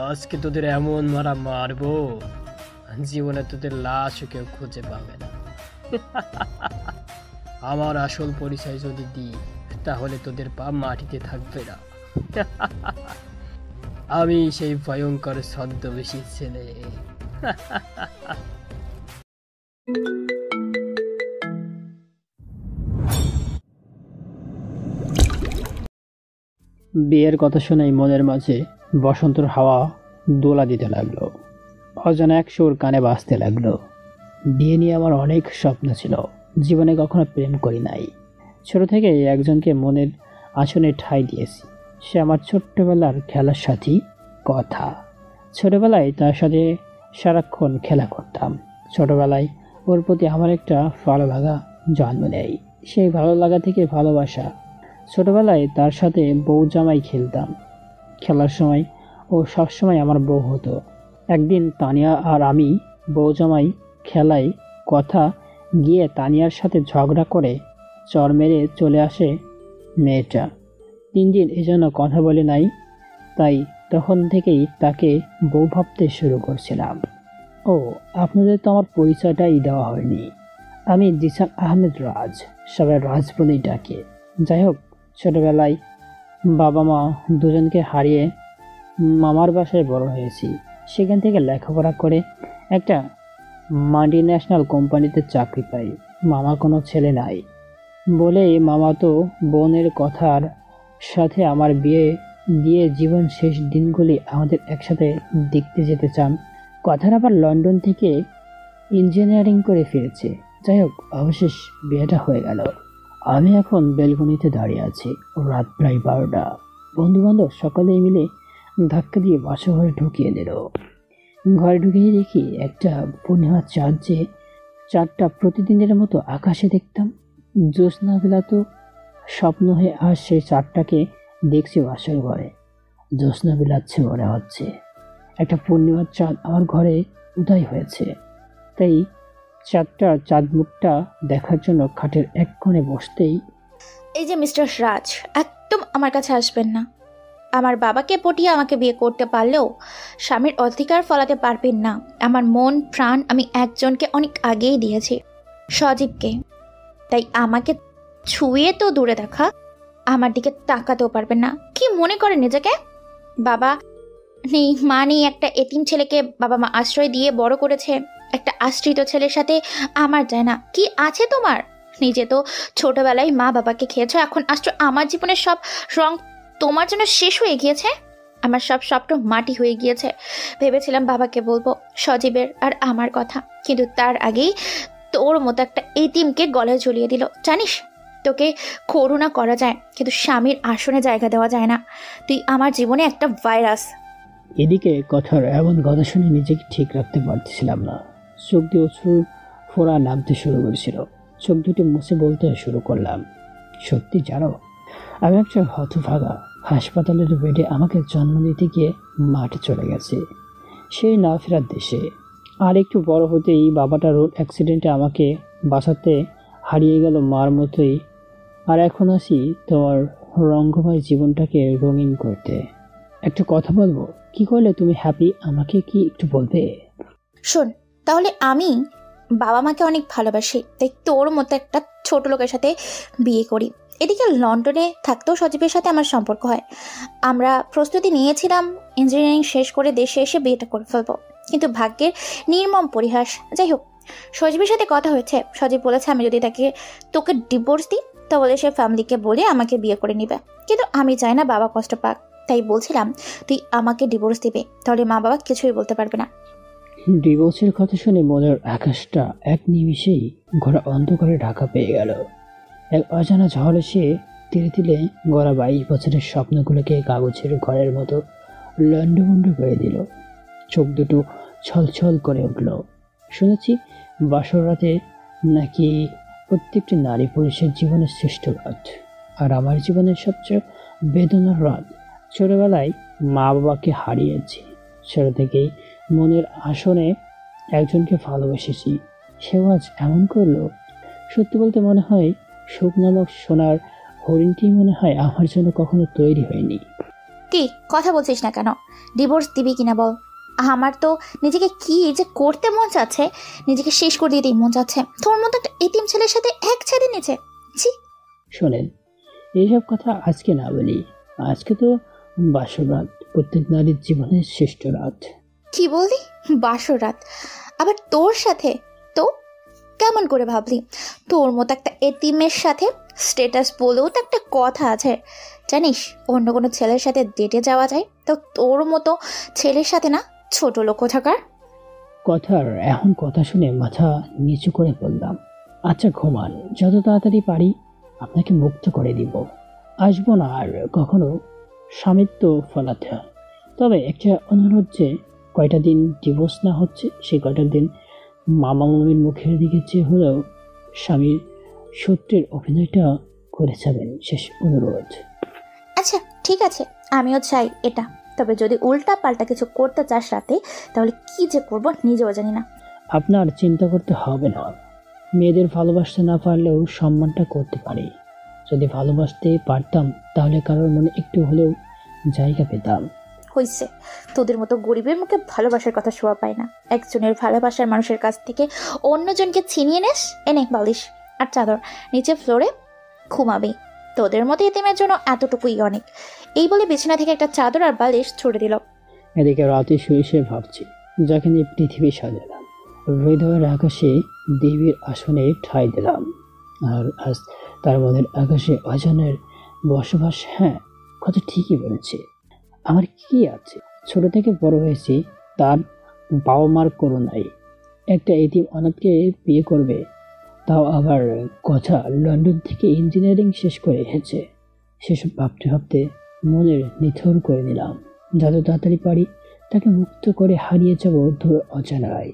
আজকে তোদের এমন মারা মারবো, জীবনে তোদের লাশও কেউ খুঁজে পাবে না। আমার আসল পরিচয় যদি দিই, তাহলে তোদের পা মাটিতে থাকবে না। আমি সেই ভয়ঙ্কর ছদ্মবেশী ছেলে। বিয়ের কথা শুনেই মনের মাঝে বসন্তর হাওয়া দোলা দিতে লাগলো। অজানা এক সুর কানে বাজতে লাগলো। বিয়ে নিয়ে আমার অনেক স্বপ্ন ছিল, জীবনে কখনো প্রেম করি নাই। ছোট থেকেই একজনকে মনের আসনে ঠাঁই দিয়েছি। সে আমার ছোট্টবেলার খেলার সাথী কথা। ছোটবেলায় তার সাথে সারাক্ষণ খেলা করতাম। ছোটবেলায় ওর প্রতি আমার একটা ভালো লাগা জন্ম নেয়। সেই ভালো লাগা থেকে ভালোবাসা। ছোটবেলায় তার সাথে বউ জামাই খেলতাম। খেলার সময় ও সবসময় আমার বউ হতো। একদিন তানিয়া আর আমি বউ জামাই খেলায় কথা গিয়ে তানিয়ার সাথে ঝগড়া করে চর মেরে চলে আসে মেয়েটা। 3 দিন এজন্য কথা বলে নাই, তাই তখন থেকেই তাকে বউ ভাবতে শুরু করছিলাম। ও, আপনাদের তো আমার পরিচয়টাই দেওয়া হয়নি। আমি জিসান আহমেদ রাজ, সবাই রাজ বলেই ডাকে। যাই হোক, ছোটবেলায় বাবা মা দুজনকে হারিয়ে মামার বাসায় বড় হয়েছি। সেখান থেকে লেখাপড়া করে একটা মাল্টিন্যাশনাল কোম্পানিতে চাকরি পাই। মামার কোনো ছেলে নাই বলেই মামাতো বোনের কথার সাথে আমার বিয়ে দিয়ে জীবন শেষ দিনগুলি আমাদের একসাথে দেখতে যেতে চান। কথার আবার লন্ডন থেকে ইঞ্জিনিয়ারিং করে ফিরেছে। যাই হোক, অবশেষ বিয়েটা হয়ে গেল। আমি এখন বেলকনিতে দাঁড়িয়ে আছি। রাত প্রায় 12টা। বন্ধু বান্ধব সকলেই মিলে ধাক্কা দিয়ে বাসা ঘরে ঢুকিয়ে দিল। ঘরে ঢুকিয়ে দেখি একটা পূর্ণিমার চাঁদ, যে চাঁদটা প্রতিদিনের মতো আকাশে দেখতাম। জ্যোৎস্না বেলা তো স্বপ্ন হয়ে, আর সেই চাঁদটাকে দেখছি বাসার ঘরে। জ্যোৎস্না বিলাচ্ছে মনে হচ্ছে। একটা পূর্ণিমার চাঁদ আমার ঘরে উদয় হয়েছে। তাই চাঁদ মুখটা দেখার জন্য খাটের এক কোণে বসতেই, এই যে মিস্টার রাজ, একদম আমার কাছে আসবেন না। আমার বাবাকে পটিয়ে আমাকে বিয়ে করতে পারলেও স্বামীর অধিকার ফলাতে পারবেন না। আমার মন প্রাণ আমি একজনকে অনেক আগেই দিয়েছি, সজীবকে। তাই আমাকে ছুঁয়ে তো দূরে দেখা, আমার দিকে তাকাতেও পারবেন না। কি মনে করেন নিজেকে? বাবা নেই, মা নেই, একটা এতিম ছেলেকে বাবা মা আশ্রয় দিয়ে বড় করেছে। একটা আশ্রিত ছেলের সাথে আমার যায় না। কি আছে তোমার? নিজে তো ছোটবেলায় মা বাবাকে খেয়েছো, এখন আসছো আমার জীবনের সব রং তোমার জন্য শেষ হয়ে গিয়েছে। আমার সব স্বপ্ন মাটি হয়ে গিয়েছে। ভেবেছিলাম বাবাকে বলবো সজীবের আর আমার কথা, কিন্তু তার আগেই তোর মতো একটা এতিমকে গলায় ঝুলিয়ে দিল। জানিস, তোকে করুণা করা যায়, কিন্তু স্বামীর আসনে জায়গা দেওয়া যায় না। তুই আমার জীবনে একটা ভাইরাস। এদিকে কথার এমন কথা শুনে নিজেকে ঠিক রাখতে পারতেছিলাম না। চোখ দিয়ে অশ্রু ফোঁড়া নামতে শুরু করেছিল। চোখ দুটি মুছে বলতে শুরু করলাম, সত্যি জানো, আমি একটা হতভাগা। হাসপাতালের বেডে আমাকে জন্ম দিতে গিয়ে মাঠে চলে গেছে, সেই না ফেরার দেশে। আর একটু বড় হতেই বাবাটা রোড অ্যাক্সিডেন্টে আমাকে বাঁচাতে হারিয়ে গেল মার মতোই। আর এখন আসি তোমার রঙ্গময় জীবনটাকে রঙিন করতে। একটা কথা বলবো, কি করলে তুমি হ্যাপি, আমাকে কি একটু বলবে? শোন, তাহলে আমি বাবা মাকে অনেক ভালোবাসি, তাই তোর মতো একটা ছোট লোকের সাথে বিয়ে করি। এদিকে লন্ডনে থাকতেও সজীবের সাথে আমার সম্পর্ক হয়। আমরা প্রস্তুতি নিয়েছিলাম ইঞ্জিনিয়ারিং শেষ করে দেশে এসে বিয়েটা করে ফেলবো, কিন্তু ভাগ্যের নির্মম পরিহাস। যাই হোক, সজীবের সাথে কথা হয়েছে। সজীব বলেছে আমি যদি তোকে ডিভোর্স দিই, তাহলে সে ফ্যামিলিকে বলে আমাকে বিয়ে করে নিবে। কিন্তু আমি চাই না বাবা কষ্ট পাক। তাই বলছিলাম তুই আমাকে ডিভোর্স দিবে, তাহলে মা বাবা কিছুই বলতে পারবে না। ডিভোর্সের কথা শুনে মনের আকাশটা এক নিমিষেই ঘোরা অন্ধকারে ঢাকা পেয়ে গেল। এক অজানা ঝড় এসে ধীরে ধীরে গড়া 22 বছরের স্বপ্নগুলোকে কাগজের ঘরের মতো লন্ডভন্ড করে দিল। চোখ দুটো ছলছল করে উঠল। শুনেছি বাসর রাতে নাকি প্রত্যেকটি নারী পুরুষের জীবনের শ্রেষ্ঠ রাত, আর আমার জীবনের সবচেয়ে বেদনার রাত। ছোটবেলায় মা বাবাকে হারিয়েছি। ছোট থেকেই মনের আসনে একজনকে ভালোবেসেছি, সেও আজ এমন করলো। সত্যি বলতে মনে হয় সুখ নামক সোনার হরিণটি মনে হয় আমার জন্য কখনো তৈরি হয়নি। কি কথা বলছিস না কেন? ডিভোর্স দিবি কিনা বল। আমার তো নিজেকে কি যে করতে মন চাচ্ছে, নিজেকে শেষ করে দিতেই মন চাচ্ছে। তোর মতো একটা এতিম ছেলের সাথে এক ছেড়ে নিচে। ছি। শোনেন, এইসব কথা আজকে না বলি। আজকে তো বাসর রাত, প্রত্যেক নারীর জীবনের শ্রেষ্ঠ রাত। কি বললি? বাসর রাত? আবার তোর সাথে? তো কেমন করে ভাবলি? তোর মতো একটা এতিমের সাথে স্ট্যাটাস বলেও তো একটা কথা আছে, জানিস? অন্য কোনো ছেলের সাথে ডেটে যাওয়া যায়, তো তোর মতো ছেলের সাথে না। ছোট লোক কোথাকার। কথার এখন কথা শুনে মাথা নিচু করে বললাম, আচ্ছা ঘুমান, যত তাড়াতাড়ি পারি আপনাকে মুক্ত করে দিব। আসবো না আর কখনো স্বামিত্ব ফলাতে। তবে একটা অনুরোধ, যে কয়টা দিন ডিভোর্স না হচ্ছে সেই কয়টা দিন মামা মামির মুখের দিকে চেয়ে হলেও স্বামীর সত্যের অভিনয়টা করে যাবেন, শেষ অনুরোধ। আচ্ছা ঠিক আছে, আমিও চাই এটা। তবে যদি উল্টা পাল্টা কিছু করতে চাস রাতে, তাহলে কি যে করবো নিজেও জানি না। আপনার চিন্তা করতে হবে না। মেয়েদের ভালোবাসতে না পারলেও সম্মানটা করতে পারি। যদি ভালোবাসতে পারতাম তাহলে কারোর মনে একটু হলেও জায়গা পেতাম। হইছে, তোদের মতো গরিবের মুখে ভালোবাসার কথা শোয়া পায় না। একজনের ভালোবাসার মানুষের কাছ থেকে অন্যজনকে ছিনিয়ে নেস। এনে বালিশ আর চাদর, নিচে ফ্লোরে ঘুমাবি। তোদের মতো এতিমের জন্য এতটুকুই অনেক। এই বলে বিছানা থেকে একটা চাদর আর বালিশ ছুড়ে দিল। এদিকে রাতে শুয়ে শুয়ে ভাবছি, যাকে নিয়ে পৃথিবী সাজালাম, হৃদয়ের আকাশে দেবীর আসনে ঠাঁই দিলাম, আর আজ তার মনের আকাশে অজানের বসবাস। হ্যাঁ, কথা ঠিকই বলেছে। আমার কি আছে? ছোট থেকে বড় হয়েছি তার বাবা মার করুণায়। একটা এতিম অনাথকে বিয়ে করবে, তাও আবার কথা লন্ডন থেকে ইঞ্জিনিয়ারিং শেষ করে এসেছে। সেসব ভাবতে ভাবতে মনের নিথর করে নিলাম। যত তাড়াতাড়ি পারি তাকে মুক্ত করে হারিয়ে যাব দূর অজানায়।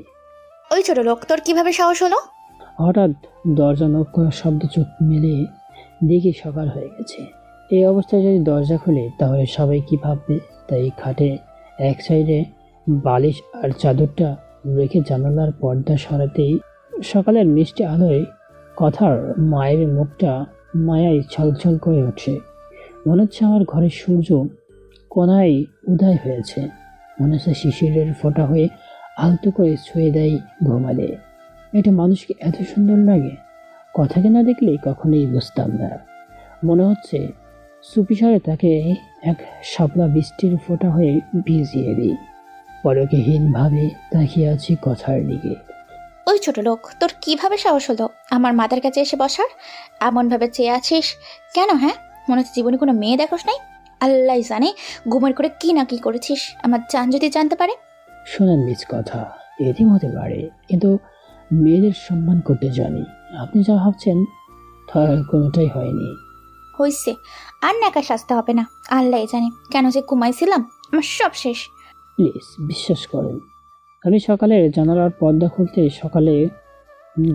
ওই ছোট লোক, তোর কিভাবে সাহস হলো? হঠাৎ দরজা নক করার শব্দ চোখ মেলে দেখি সকাল হয়ে গেছে। এই অবস্থায় যদি দরজা খুলে তাহলে সবাই কি ভাববে? তাই খাটে এক সাইডে বালিশ আর চাদরটা রেখে জানালার পর্দা সরাতেই সকালের মিষ্টি আলোয় কথার মায়ের মুখটা মায়ায় ছলছল করে ওঠে। মনে হচ্ছে আমার ঘরের সূর্য কোনায় উদয় হয়েছে। মনে হচ্ছে শিশিরের ফোঁটা হয়ে আলতো করে ছুঁয়ে দেয় ঘুমালে। এটা মানুষকে এত সুন্দর লাগে, কথাকে না দেখলে কখনোই বুঝতাম না। মনে হচ্ছে চুপিসারে তাকে এক শাপলা বৃষ্টির ফোঁটা হয়ে ভিজিয়ে দিই। পলকহীনভাবে তাকিয়ে আছি কথার দিকে। ওই ছোট লোক, তোর কিভাবে সাহস হলো আমার মাথার কাছে এসে বসার? এমনভাবে চেয়ে আছিস কেন? হ্যাঁ, মনে হচ্ছে জীবনে কোনো মেয়ে দেখোস নাই। আল্লাহ জানে ঘুমের করে কি না কি করেছিস, আমার জান যদি জানতে পারে। শোনেন মিস, কথা এতিম হতে পারে, কিন্তু মেয়েদের সম্মান করতে জানি। আপনি যা ভাবছেন তার কোনোটাই হয়নি। হইছে, আর নাকা সাজতে হবে না। আল্লাহ জানে কেন যে ঘুমাইছিলাম, আমার সব শেষ। প্লিজ বিশ্বাস করেন। আমি সকালে জানালার পর্দা খুলতে সকালে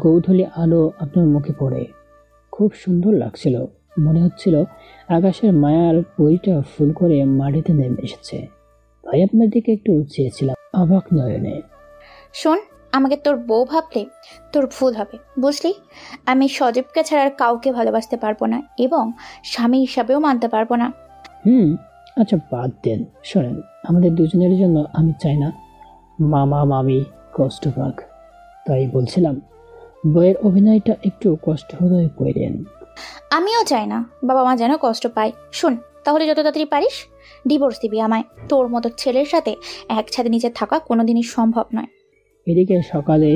গৌধূলি আলো আপনার মুখে পড়ে খুব সুন্দর লাগছিল। মনে হচ্ছিল আকাশের মায়ার পরিটা ফুল করে মাটিতে নেমে এসেছে। তাই আপনার দিকে একটু চেয়েছিলাম অবাক নয়নে। শোন, আমাকে তোর বউ ভাবলে তোর ভুল হবে, বুঝলি? আমি সজীবকে ছাড়া আর কাউকে ভালোবাসতে পারবো না, এবং স্বামী হিসাবেও মানতে পারবো না। আচ্ছা বাদ দেন। শোনেন, আমাদের দুজনের জন্য আমি চাই না মামা মামি কষ্ট পাক। তাই বলছিলাম বইয়ের অভিনয়টা একটু কষ্ট হলেও করেন। আমিও চাই না বাবা মা যেন কষ্ট পায়। শোন, তাহলে যত তাড়াতাড়ি পারিস ডিভোর্স দিবি আমায়। তোর মতো ছেলের সাথে এক ছাদে নিচে থাকা কোনোদিনই সম্ভব নয়। এদিকে সকালে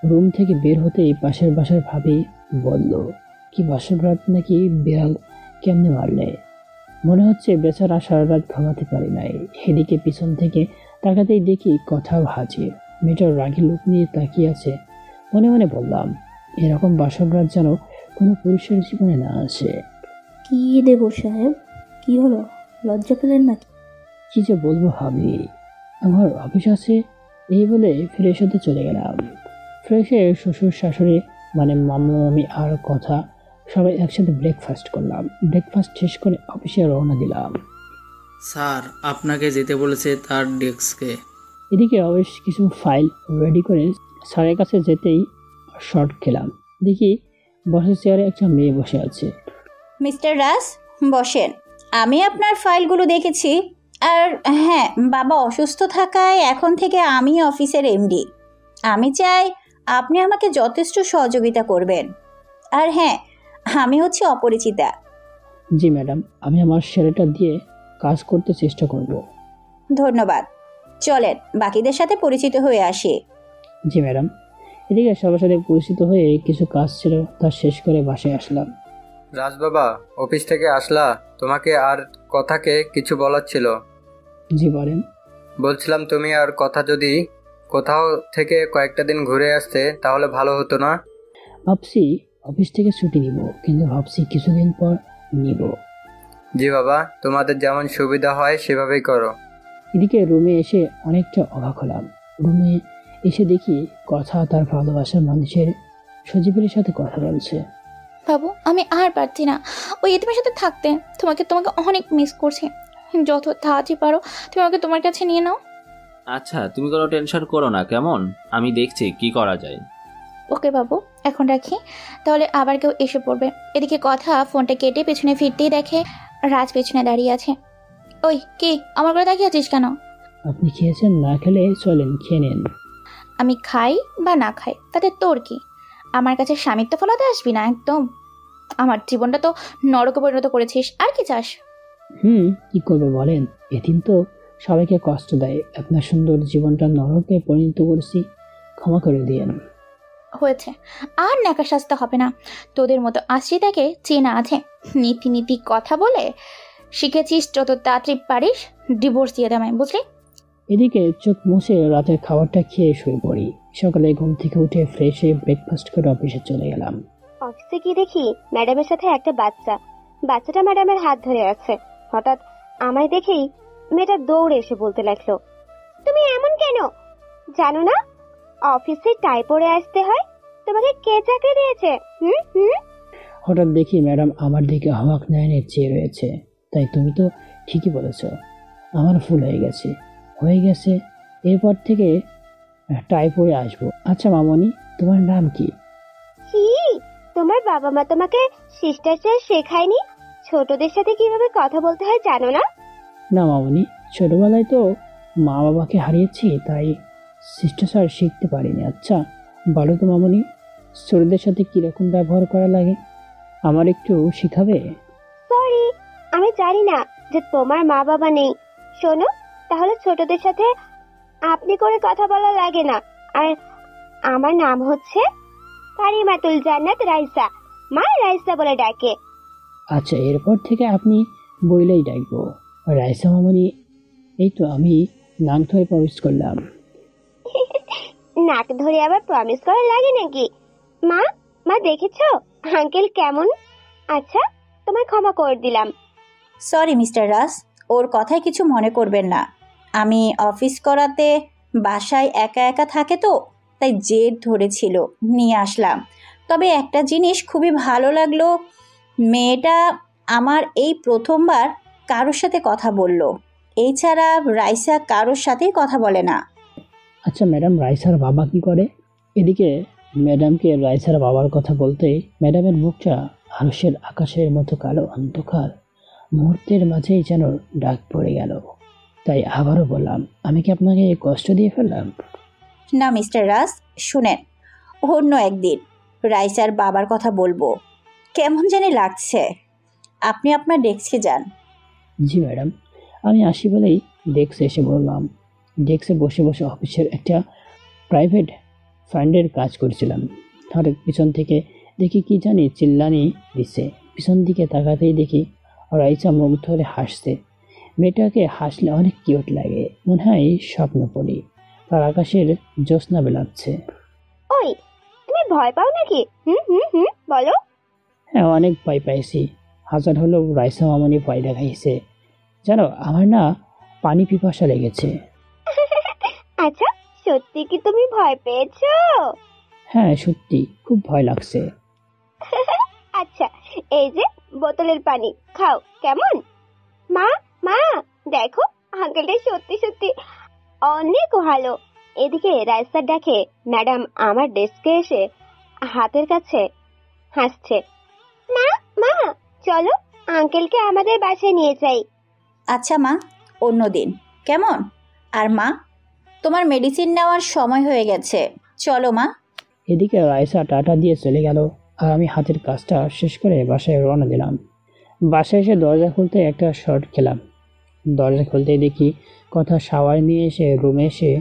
রুম থেকে বের হতেই পাশের বাসার ভাবি বলল, কি বাসর রাত নাকি? বিড়াল কেমনে মারলে? মনে হচ্ছে বেচারা সারা রাত ঘুমাতে পারি নাই। এদিকে পিছন থেকে তাকাতেই দেখি কথাও হাজির। মেয়েটার রাগী লোক নিয়ে তাকিয়ে আছে। মনে মনে বললাম, এরকম বাসর রাত যেন কোনো পুরুষের জীবনে না আসে। কি দেব সাহেব, কি হলো? লজ্জা পেলেন নাকি? কি যে বলবো ভাবি, আমার অফিস আছে এই বলে ফ্রেশ হতে চলে গেলাম। ফ্রেশে শ্বশুর শাশুড়ি মানে মামা মামি আর কথা সবাই একসাথে ব্রেকফাস্ট করলাম। ব্রেকফাস্ট শেষ করে অফিসে রওনা দিলাম। স্যার আপনাকে যেতে বলেছে তার ডেস্কে। এদিকে অফিস কিছু ফাইল রেডি করে স্যারের কাছে যেতেই শর্ট খেলাম। দেখি বসের চেয়ারে একটা মেয়ে বসে আছে। মিস্টার রাজ বসেন। আমি আপনার ফাইলগুলো দেখেছি, আর হ্যাঁ, বাবা অসুস্থ থাকায় এখন থেকে আমি অফিসের এমডি। আমি চাই আপনি আমাকে যথেষ্ট সহযোগিতা করবেন। আর হ্যাঁ, আমি হচ্ছে অপরিচিতা। জি ম্যাডাম, আমি আমার ছেলেটা দিয়ে কাজ করতে চেষ্টা করব। ধন্যবাদ। চলেন বাকিদের সাথে পরিচিত হয়ে আসি। জি ম্যাডাম। এদিকে সবার সাথে পরিচিত হয়ে কিছু কাজ ছিল, তা শেষ করে বাসায় আসলাম। রাজ বাবা, অফিস থেকে আসলা? তোমাকে আর কথাকে কিছু বলার ছিল। জি বলেন। বলছিলাম তুমি আর কথা যদি কোথাও থেকে কয়েকটা দিন ঘুরে আসতে তাহলে ভালো হতো না? ভাবছি অফিস থেকে ছুটি নিব, কিন্তু ভাবছি কিছুদিন পর নিব। জি বাবা, তোমাদের যেমন সুবিধা হয় সেভাবেই করো। এদিকে রুমে এসে অনেকটা অবাক হলাম। রুমে এসে দেখি কথা তার ভালোবাসার মানুষের সজীবের সাথে কথা বলছে। বাবু, আমি আর পারছি না ওই এতিমের সাথে থাকতে। তোমাকে অনেক মিস করছি। যত তাড়াতাড়ি পারো তুমি আমাকে তোমার কাছে নিয়ে নাও। আচ্ছা, তুমি কোনো টেনশন করো না, কেমন? আমি দেখছি কি করা যায়। ওকে বাবু, এখন রাখি, তাহলে আবার কেউ এসে পড়বে। এদিকে কথা ফোনটা কেটে পেছনে ফিরতেই দেখে রাজ পেছনে দাঁড়িয়ে আছে। ওই কি, আমার করে তাকিয়ে আছিস কেন? আপনি খেয়েছেন? না খেলে চলেন, খেয়ে নেন। আমি খাই বা না খাই তাতে তোর কি? আমার কাছে স্বামীত্ব ফলাতে আসবি না একদম। আমার জীবনটা তো নরকে পরিণত করেছিস, আর কি চাস? কি করবো বলেন? এদিন তো সবাইকে কষ্ট দেয়, আপনার সুন্দর জীবনটা নরকে পরিণত করেছি, ক্ষমা করে দিয়েন। হয়েছে, আর নাকা সাজতে হবে না। তোদের মতো আশ্রিতাকে চেনা আছে, নীতি নীতি কথা বলে শিখেছিস। যত তাড়াতাড়ি পারিস ডিভোর্স দিয়ে দেয়, বুঝলি? এদিকে চোখ মুছে রাতের খাবারটা খেয়ে শুয়ে পড়ি। সকালে ঘুম থেকে উঠে ফ্রেশ হয়ে ব্রেকফাস্ট করে অফিসে চলে গেলাম। অফিসে গিয়ে দেখি ম্যাডামের সাথে একটা বাচ্চাটা ম্যাডামের হাত ধরে আছে। হঠাৎ আমায় দেখেই মেয়েটা দৌড়ে এসে বলতে লাগলো, তুমি এমন কেন? জানো না অফিসে টাই পরে আসতে হয়? তোমাকে কে চাকরি দিয়েছে? হঠাৎ দেখি ম্যাডাম আমার দিকে অবাক নয়নে চেয়ে রয়েছে। তাই তুমি তো ঠিকই বলেছ, আমার ভুল হয়ে গেছে। এরপর থেকে টাই পরে আসবো। আচ্ছা মামনি, তোমার নাম কি? তোমার বাবা মা তোমাকে শিষ্টাচার শেখায়নি? ছোটদের সাথে কিভাবে কথা বলতে হয় জানো না? না মামনি, ছোটবেলায় তো মা বাবাকে হারিয়েছি, তাই শিষ্টাচার শিখতে পারিনি। আচ্ছা বলো তো মামনি, ছোটদের সাথে কিরকম ব্যবহার করা লাগে, আমার একটু শিখাবে? সরি, আমি জানি না যে তোমার মা বাবা নেই। শোনো, তাহলে ছোটদের সাথে আপনি করে কথা বলা লাগে না। আর আমার নাম হচ্ছে কারিমাতুল জান্নাত রাইসা, মা রাইসা বলে ডাকে। আচ্ছা, এরপর থেকে আপনি বইলেই ডাকবো রাইসা মামনি। এই তো আমি নাক ধরে প্রমিস করলাম। নাক ধরে আবার প্রমিস করা লাগে নাকি? মা দেখেছো আঙ্কেল কেমন? আচ্ছা, তোমায় ক্ষমা করে দিলাম। সরি মিস্টার রাজ, ওর কথায় কিছু মনে করবেন না। আমি অফিস করাতে বাসায় একা একা থাকে তো, তাই জেদ ধরেছিল, নিয়ে আসলাম। তবে একটা জিনিস খুবই ভালো লাগলো, মেয়েটা আমার এই প্রথমবার কারোর সাথে কথা বলল। এই ছাড়া রাইসা কারোর সাথেই কথা বলে না। আচ্ছা ম্যাডাম, রাইসার বাবা কি করে? এদিকে ম্যাডামকে রাইসার বাবার কথা বলতেই ম্যাডামের মুখটা আকাশের মতো কালো অন্ধকার। মুহূর্তের মাঝেই যেন ডাক পড়ে গেল। তাই আবারও বললাম, আমি কি আপনাকে কষ্ট দিয়ে ফেললাম? না মিস্টার রাজ, শুনেন, অন্য একদিন রাইসার বাবার কথা বলবো। কেমন জানি লাগছে। আপনি আপনার ডেস্কে যান। জি ম্যাডাম। আমি আসি বলেই ডেস্কে এসে বললাম। ডেস্কে বসে বসে অফিসের একটা প্রাইভেট ফান্ডের কাজ করছিলাম। হঠাৎ পিছন থেকে দেখি কি জানি চিল্লানি দিচ্ছে। পিছন দিকে তাকাতেই দেখি রাইসা মুখ ধরে হাসছে। মেয়েটাকে হাসলে অনেক কিউট লাগে, মনে হয় স্বপ্ন পড়ি। আর আকাশের জ্যোৎস্না বেলাচ্ছে। ওই, তুমি ভয় পাও নাকি? বলো। হ্যাঁ, অনেক ভয় পাইছি। হাজার হলেও রাইসা মামনি ভয় দেখাইছে। জানো, আমার না পানি পিপাসা লেগেছে। আচ্ছা, সত্যি কি তুমি ভয় পেয়েছো? হ্যাঁ সত্যি, খুব ভয় লাগছে। আচ্ছা, এই যে বোতলের পানি, খাও। কেমন? মা দেখো, আঙ্কেলটা সত্যি সত্যি অনেক ভালো। এদিকে রাইসার ডাকে ম্যাডাম আমার ডেস্কে এসে হাতের কাছে হাসছে। মা চলো আঙ্কেলকে আমাদের বাসায় নিয়ে যাই। আচ্ছা মা, অন্যদিন, কেমন? আর মা, তোমার মেডিসিন নেওয়ার সময় হয়ে গেছে, চলো মা। এদিকে রাইসা টাটা দিয়ে চলে গেল, আর আমি হাতের কাজটা শেষ করে বাসায় রওনা দিলাম। বাসায় এসে দরজা খুলতে একটা শর্ট খেলাম। দরজা খুলতেই দেখি কথা শাওয়ার নিয়ে এসে রুমে এসে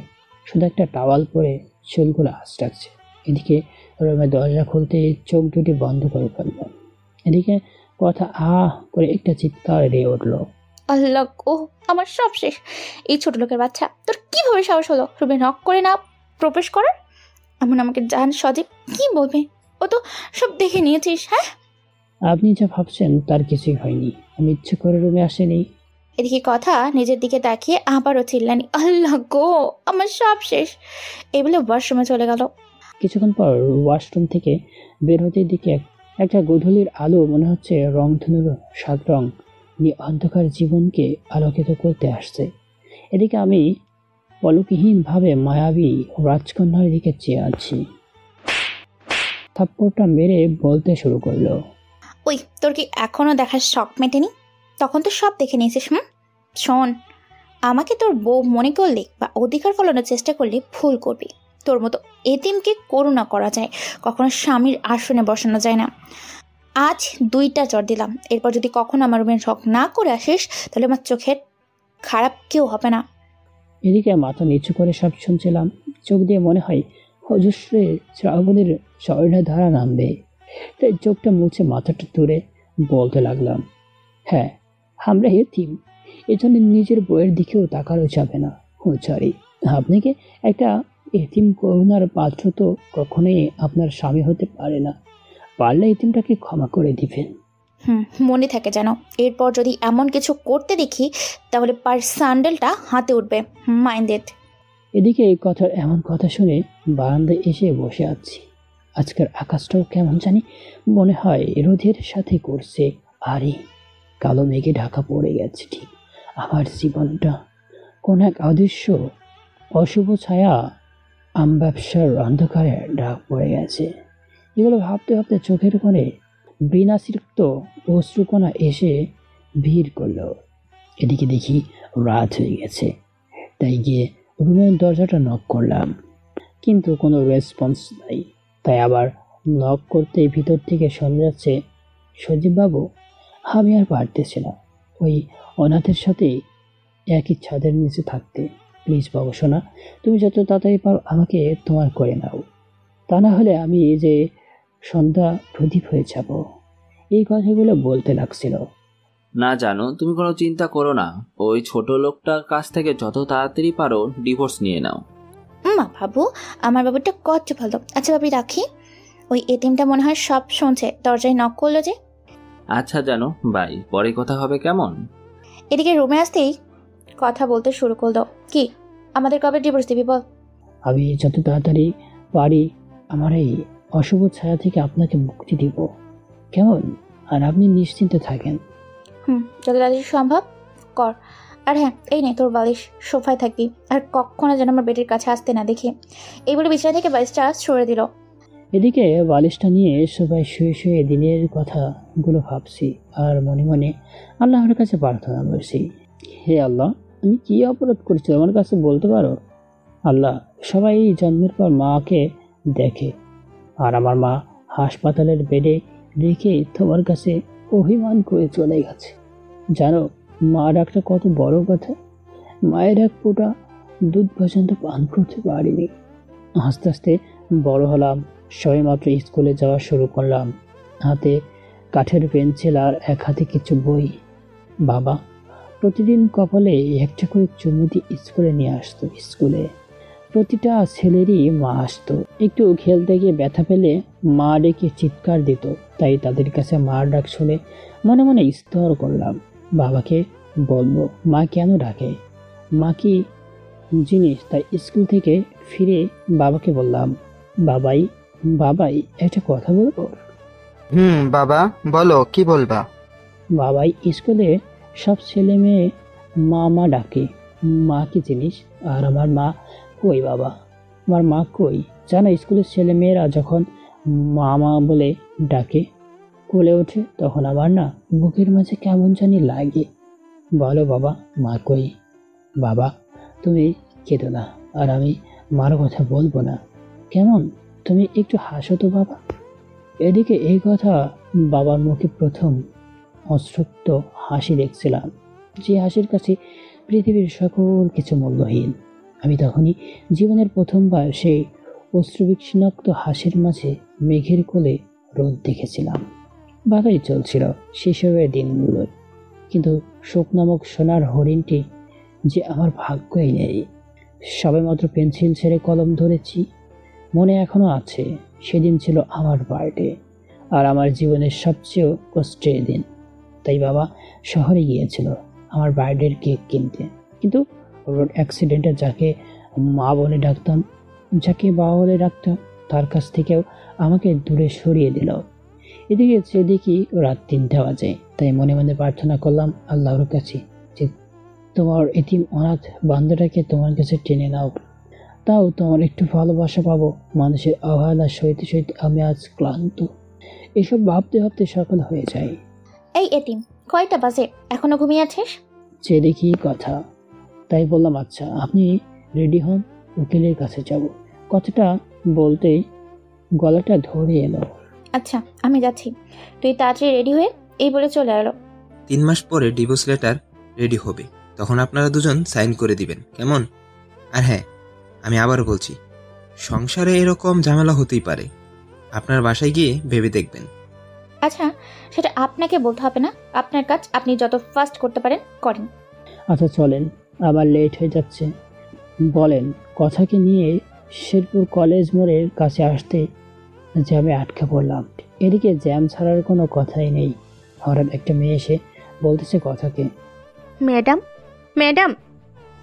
শুধু একটা টাওয়াল পরে চুলগুলো আঁচড়াচ্ছে। এদিকে রুমে দরজা খুলতেই চোখ দুটি বন্ধ করে ফেললাম। এদিকে কথা করে একটা চিৎকার দিয়ে উঠলো। আল্লাহ, ও আমার সব শেষ। এই ছোট লোকের বাচ্চা, তোর কিভাবে সাহস হলো রুমে নক করে না প্রবেশ করার? এমন আমাকে জান সজীব কি বলবে? ও তো সব দেখে নিয়েছিস। হ্যাঁ, আপনি যা ভাবছেন তার কিছুই হয়নি, আমি ইচ্ছে করে রুমে আসেনি। এদিকে কথা নিজের দিকে তাকিয়ে আবারও চিল্লানি, আল্লাহ গো, আমার সব শেষ। এই বলে ওয়াশরুমে চলে গেল। কিছুক্ষণ পর ওয়াশরুম থেকে বের হতে দিকে একটা গধূলির আলো মনে হচ্ছে রংধনুর 7 রং নিয়ে অন্ধকার জীবনকে আলোকিত করতে আসছে। এদিকে আমি পলকহীনভাবে মায়াবী রাজকন্যার দিকে চেয়ে আছি। থাপ্পড়টা মেরে বলতে শুরু করলো, ওই, তোর কি এখনো দেখার শখ মেটেনি? তখন তো সব দেখে নিয়েছিস। শোন, আমাকে তোর বউ মনে করলে বা অধিকার ফলানোর চেষ্টা করলে ভুল করবি। তোর মতো এতিমকে করুণা করা যায়, কখনো স্বামীর আসনে বসানো যায় না। আজ 2টা চড় দিলাম, এরপর যদি কখনো আমার রুমের শখ না করে আসিস তাহলে আমার চোখের খারাপ কেউ হবে না। এদিকে মাথা নিচু করে সব শুনছিলাম। চোখ দিয়ে মনে হয় অজস্রে শ্রাবণের স্বর্ণধারা নামবে, তাই চোখটা মুছে মাথাটা তুলে বলতে লাগলাম, হ্যাঁ, আমরা এতিম, এজন্য নিজের বইয়ের দিকেও তাকানো যাবে না। ও সরি, আপনাকে একটা এতিম করুণার পাত্র তো কখনোই আপনার স্বামী হতে পারে না, পারলে এতিমটাকে ক্ষমা করে দিবেন। মনে থাকে যেন, এরপর যদি এমন কিছু করতে দেখি তাহলে পার স্যান্ডেলটা হাতে উঠবে, মাইন্ডেড। এদিকে এই কথার এমন কথা শুনে বারান্দায় এসে বসে আছি। আজকের আকাশটাও কেমন জানি মনে হয় রোদের সাথে করছে, আরে কালো মেঘে ঢাকা পড়ে গেছে। ঠিক আমার জীবনটা কোন এক অদৃশ্য অশুভ ছায়া আম ব্যবসার অন্ধকারে ঢাক পড়ে গেছে। এগুলো ভাবতে ভাবতে চোখের কোণে বৃণাসিক্ত অশ্রুকণা এসে ভিড় করলো। এদিকে দেখি রাত হয়ে গেছে, তাই গিয়ে রুমের দরজাটা নক করলাম, কিন্তু কোনো রেসপন্স নাই। তাই আবার নক করতেই ভিতর থেকে শোনা যাচ্ছে, সজীববাবু, আমি আর পারতেছি না ওই অনাথের সাথে একই ছাদের নিচে থাকতে। প্লিজ বাবু শোনা, তুমি যত তাড়াতাড়ি পারো আমাকে তোমার করে নাও, তা না হলে আমি যে সন্ধ্যা প্রদীপ হয়ে যাব। এই কথাগুলো বলতে লাগছিল। না জানো, তুমি কোনো চিন্তা করো না, ওই ছোট লোকটার কাছ থেকে যত তাড়াতাড়ি পারো ডিভোর্স নিয়ে নাও। মা বাবু, আমার বাবুটা কত ভালো। আচ্ছা বাবু রাখি, ওই এতিমটা মনে হয় সব শুনছে, দরজায় নক করলো যে। আচ্ছা জানো, বাই, পরে কথা হবে কেমন? এদিকে রুমে আসতেই কথা বলতে শুরু করলো, কি আমাদের কবে ডিভোর্স দিবি বল? আমি যত তাড়াতাড়ি পারি আমার এই অশুভ ছায়া থেকে আপনাকে মুক্তি দিব, কেমন? আর আপনি নিশ্চিন্তে থাকেন। যত তাড়াতাড়ি সম্ভব কর। আর হ্যাঁ, এই নে তোর বালিশ, সোফায় থাকবি, আর কখনো যেন আমার বেডের কাছে আসতে না দেখি। এই বলে বিছানা থেকে বালিশটা সরে দিল। এদিকে বালিশটা নিয়ে সবাই শুয়ে শুয়ে দিনের কথাগুলো ভাবছি, আর মনে মনে আল্লাহর কাছে প্রার্থনা করছি, হে আল্লাহ, আমি কি অপরাধ করেছি আমার কাছে বলতে পারো? আল্লাহ, সবাই জন্মের পর মাকে দেখে, আর আমার মা হাসপাতালের বেডে রেখে তোমার কাছে অভিমান করে চলে গেছে। জানো মা ডাকটা কত বড় কথা, মায়ের এক ফোঁটা দুধ পর্যন্ত পান করতে পারিনি। আস্তে আস্তে বড় হলাম, সবেমাত্র স্কুলে যাওয়া শুরু করলাম। হাতে কাঠের পেন্সিল আর এক হাতে কিছু বই। বাবা প্রতিদিন কপালে একটা করে চুমু দিয়ে স্কুলে নিয়ে আসতো। স্কুলে প্রতিটা ছেলেরই মা আসতো, একটু খেলতে গিয়ে ব্যথা পেলে মা ডেকে চিৎকার দিত, তাই তাদের কাছে মার ডাক শুনে মনে মনে স্তর করলাম, বাবাকে বলবো মা কেন ডাকে, মা কি জিনিস। তাই স্কুল থেকে ফিরে বাবাকে বললাম, বাবাই বাবাই একটা কথা বলবো। বাবা বলো, কি বলবা? বাবাই স্কুলে সব ছেলে মেয়ে মা মা ডাকে, মা কি জিনিস? আর আমার মা কই বাবা, আমার মা কই? জানো স্কুলের ছেলে মেয়েরা যখন মা মা বলে ডাকে কোলে ওঠে, তখন আমার না বুকের মাঝে কেমন জানি লাগে। বলো বাবা, মা কই? বাবা, তুমি কেঁদো না, আর আমি মার কথা বলবো না, কেমন? তুমি একটু হাসো তো বাবা। এদিকে এই কথা বাবার মুখে প্রথম অশ্রুক্ত হাসি দেখছিলাম, যে হাসির কাছে পৃথিবীর সকল কিছু মূল্যহীন। আমি তখনই জীবনের প্রথমবার সেই অশ্রুবিক্ষিণাক্ত হাসির মাঝে মেঘের কোলে রোদ দেখেছিলাম। ভালোই চলছিল সেসবের দিনগুলো, কিন্তু শোক নামক সোনার হরিণটি যে আমার ভাগ্যই নেই। সবেমাত্র পেন্সিল ছেড়ে কলম ধরেছি, মনে এখনো আছে সেদিন ছিল আমার বার্থডে, আর আমার জীবনের সবচেয়ে কষ্টের দিন। তাই বাবা শহরে গিয়েছিল আমার বার্থডের কেক কিনতে, কিন্তু রোড অ্যাক্সিডেন্টে যাকে মা বলে ডাকতাম, যাকে বাবা বলে ডাকতাম, তার কাছ থেকেও আমাকে দূরে সরিয়ে দিল। এদিকে যে দেখি রাত 3টা বাজে, তাই মনে মনে প্রার্থনা করলাম আল্লাহর কাছে যে তোমার এতিম অনাথ বান্দাটাকে তোমার কাছে টেনে নাও, তাও তোমার একটু ভালোবাসা পাবো। মানুষের অবহেলা সইতে সইতে আমি আজ ক্লান্ত। এসব ভাবতে ভাবতে সকাল হয়ে যায়। এই এতিম, কয়টা বাজে, এখনো ঘুমিয়ে আছিস? যে দেখি কথা, তাই বললাম আচ্ছা আপনি রেডি হন, উকিলের কাছে যাব। কথাটা বলতেই গলাটা ধরে এলো। আচ্ছা আমি যাচ্ছি, তুই তাড়াতাড়ি রেডি হয়ে এই বলে চলে এলো। 3 মাস পরে ডিভোর্স লেটার রেডি হবে, তখন আপনারা দুজন সাইন করে দিবেন, কেমন? আর হ্যাঁ, আমি আবারও বলছি, সংসারে এরকম ঝামেলা হতেই পারে, আপনার বাসায় গিয়ে ভেবে দেখবেন। আচ্ছা, সেটা আপনাকে বলতে হবে না, আপনার কাজ আপনি যত ফাস্ট করতে পারেন করেন। আচ্ছা চলেন, আবার লেট হয়ে যাচ্ছে। বলেন কথাকে নিয়ে শেরপুর কলেজ মোড়ের কাছে আসতে জ্যামে আটকা পড়লাম। এদিকে জ্যাম ছাড়ার কোনো কথাই নেই। হঠাৎ একটা মেয়ে এসে বলতেছে কথাকে, ম্যাডাম ম্যাডাম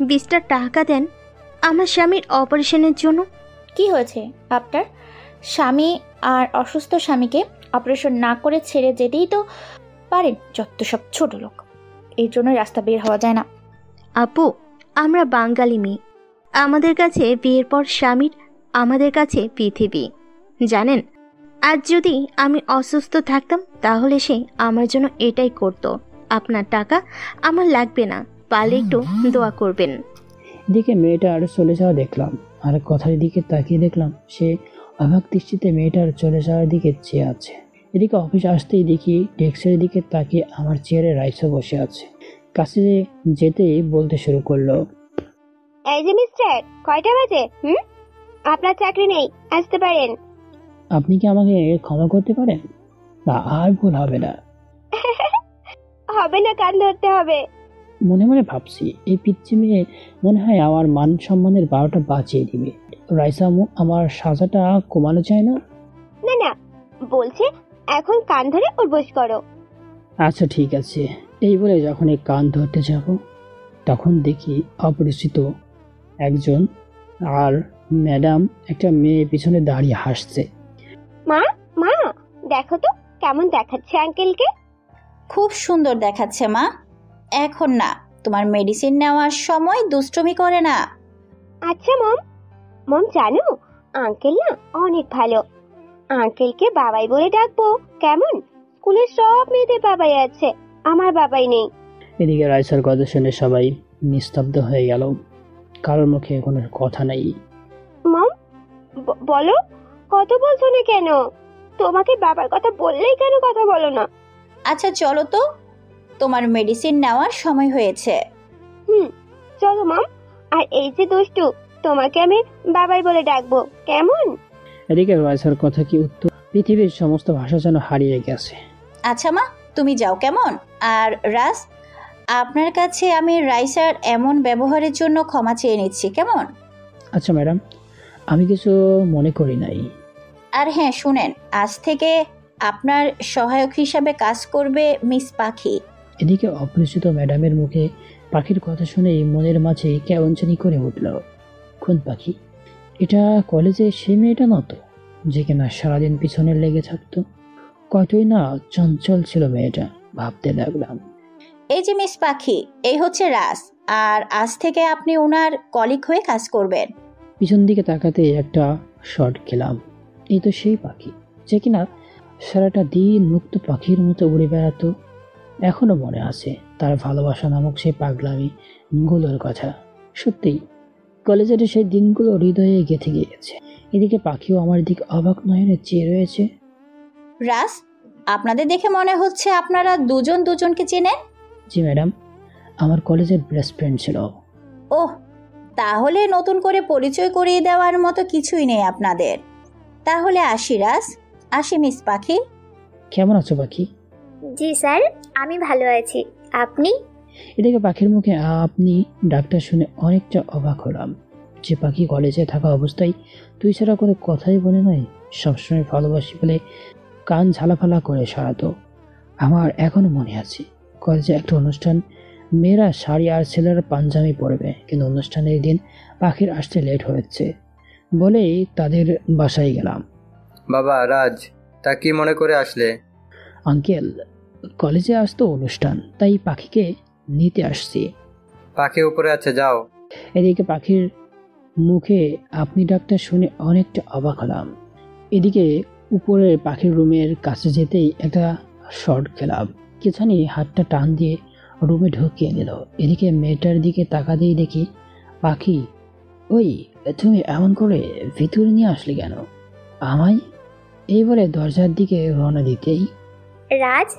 20টা টাকা দেন আমার স্বামীর অপারেশনের জন্য। কি হয়েছে আপনার? স্বামী আর অসুস্থ স্বামীকে অপারেশন না করে ছেড়ে যেতেই তো পারেন, যত সব ছোট লোক। এই জন্য রাস্তা বের হওয়া যায় না। আপু, আমরা বাঙালি মেয়ে, আমাদের কাছে বিয়ের পর স্বামীর, আমাদের কাছে পৃথিবী। জানেন, আজ যদি আমি অসুস্থ থাকতাম তাহলে সে আমার জন্য এটাই করত। আপনার টাকা আমার লাগবে না, পারলে একটু দোয়া করবেন। এদিকে মেয়েটার চলে যাওয়া দেখলাম, আর কথার দিকে তাকিয়ে দেখলাম সে অবাক দৃষ্টিতে মেয়েটার চলে যাওয়ার দিকে চেয়ে আছে। এদিকে অফিস আসতেই দেখি ডেস্কের দিকে তাকিয়ে আমার চেয়ারে রাইসা বসে আছে। কাছে যেতেই বলতে শুরু করলো, এই যে মিস্টার, কয়টা বাজে? আপনার চাকরি নেই, আসতে পারেন। আপনি কি আমাকে ক্ষমা করতে পারেন? না, আর ভুল হবে না। হবে না, কান ধরতে হবে। মনে মনে ভাবছি এই পিচ্ছি মেয়ে মনে হয় আমার মান সম্মানের 12টা বাঁচিয়ে দিবে। রাইসামু, আমার সাজাটা কমানো যায় না? না না, বলছে এখন কান ধরে ওর বস করো। আচ্ছা ঠিক আছে। এই বলে যখন এই কান ধরতে যাব, তখন দেখি অপরিচিত একজন আর ম্যাডাম একটা মেয়ে পিছনে দাঁড়িয়ে হাসছে। মা মা, দেখো তো কেমন দেখাচ্ছে আঙ্কেলকে। খুব সুন্দর দেখাচ্ছে মা। এখন না, তোমার মেডিসিন নেওয়ার সময় দুষ্টুমি করে না। আচ্ছা মম, মম জানো আঙ্কেল না অনেক ভালো। আঙ্কেলকে বাবাই বলে ডাকবো, কেমন? স্কুলের সব মেয়েদের বাবাই আছে, আমার বাবাই নেই। এদিকে রাইসার কথা শুনে সবাই নিস্তব্ধ হয়ে গেল, কারোর মুখে কোনো কথা নেই। মম বলো, কত বলছো না কেন? তোমাকে বাবার কথা বললেই কেন কথা বলো না? আচ্ছা চলো তো, তোমার মেডিসিন নেওয়ার সময় হয়েছে। চলো মম। আর এই যে দুষ্টু, তোমাকে আমি বাবাই বলে ডাকবো, কেমন? এদিকে রাইসার কথা কি উত্তর, পৃথিবীর সমস্ত ভাষা যেন হারিয়ে গেছে। আচ্ছা মা, তুমি যাও কেমন। আর রাজ, আপনার কাছে আমি রাইসার এমন ব্যবহারের জন্য ক্ষমা চেয়ে নিচ্ছি, কেমন? আচ্ছা ম্যাডাম, আমি কিছু মনে করি নাই। আর হ্যাঁ শুনেন, আজ থেকে আপনার সহায়ক হিসাবে কাজ করবে মিস পাখি। এদিকে অপরিচিত ম্যাডামের মুখে পাখির কথা শুনেই মনের মাঝে কেমন জানি করে উঠল। কোন পাখি? এটা কলেজে সে মেয়েটা নত যে কিনা সারাদিন পিছনে লেগে থাকতো। কতই না চঞ্চল ছিল মেয়েটা, ভাবতে লাগলাম। এই যে মিস পাখি, এই হচ্ছে রাজ, আর আজ থেকে আপনি ওনার কলিগ হয়ে কাজ করবেন। পিছন দিকে তাকাতে একটা শট খেলাম। এই তো সেই পাখি যে কিনা সারাটা দিন মুক্ত পাখির মতো উড়ে বেড়াতো। এখনো মনে আছে তার ভালোবাসা নামক সেই পাগলামি গুলোর কথা। সত্যিই কলেজের সেই দিনগুলো হৃদয়ে গেঁথে গিয়েছে। এদিকে পাখিও আমার দিকে অবাক নয়নে চেয়ে রয়েছে। রাস, আপনাদের দেখে মনে হচ্ছে আপনারা দুজন দুজনকে চেনেন। জি ম্যাডাম, আমার কলেজের বেস্ট ফ্রেন্ড ছিল। ওহ, তাহলে নতুন করে পরিচয় করিয়ে দেওয়ার মতো কিছুই নেই আপনাদের। তাহলে আসি রাস, আসি মিস পাখি। কেমন আছো পাখি? জি স্যার, আমি ভালো আছি। আপনি? এদিকে পাখির মুখে আপনি ডাক্তার শুনে অনেকটা অবাক হলাম। যে পাখি কলেজে থাকা অবস্থায় তুই ছাড়া কোনো কথাই বলে নাই, সবসময় ভালোবাসি বলে কান ঝালাফালা করে সরাতো। আমার এখনো মনে আছে, কলেজে একটা অনুষ্ঠান, মেয়েরা শাড়ি আর ছেলেরা পাঞ্জাবি পরবে, কিন্তু অনুষ্ঠানের দিন পাখির আসতে লেট হয়েছে বলেই তাদের বাসায় গেলাম। বাবা রাজ, তা কি মনে করে আসলে? আঙ্কেল, কলেজে আসতো অনুষ্ঠান, তাই পাখিকে নিতে আসছি। পাখি উপরে আছে, যাও। এদিকে পাখির মুখে আপনি ডাক্তার শুনে অনেকটা অবাক হলাম। এদিকে উপরে পাখির রুমের কাছে যেতেই একটা শর্ট খেলাম, কে জানি হাতটা টান দিয়ে রুমে ঢুকিয়ে নিল। এদিকে মেয়েটার দিকে তাকাতেই দেখি পাখি। ওই, তুমি এমন করে ভিতরে নিয়ে আসলে কেন আমায়? এই বলে দরজার দিকে রওনা দিতেই, রাজ,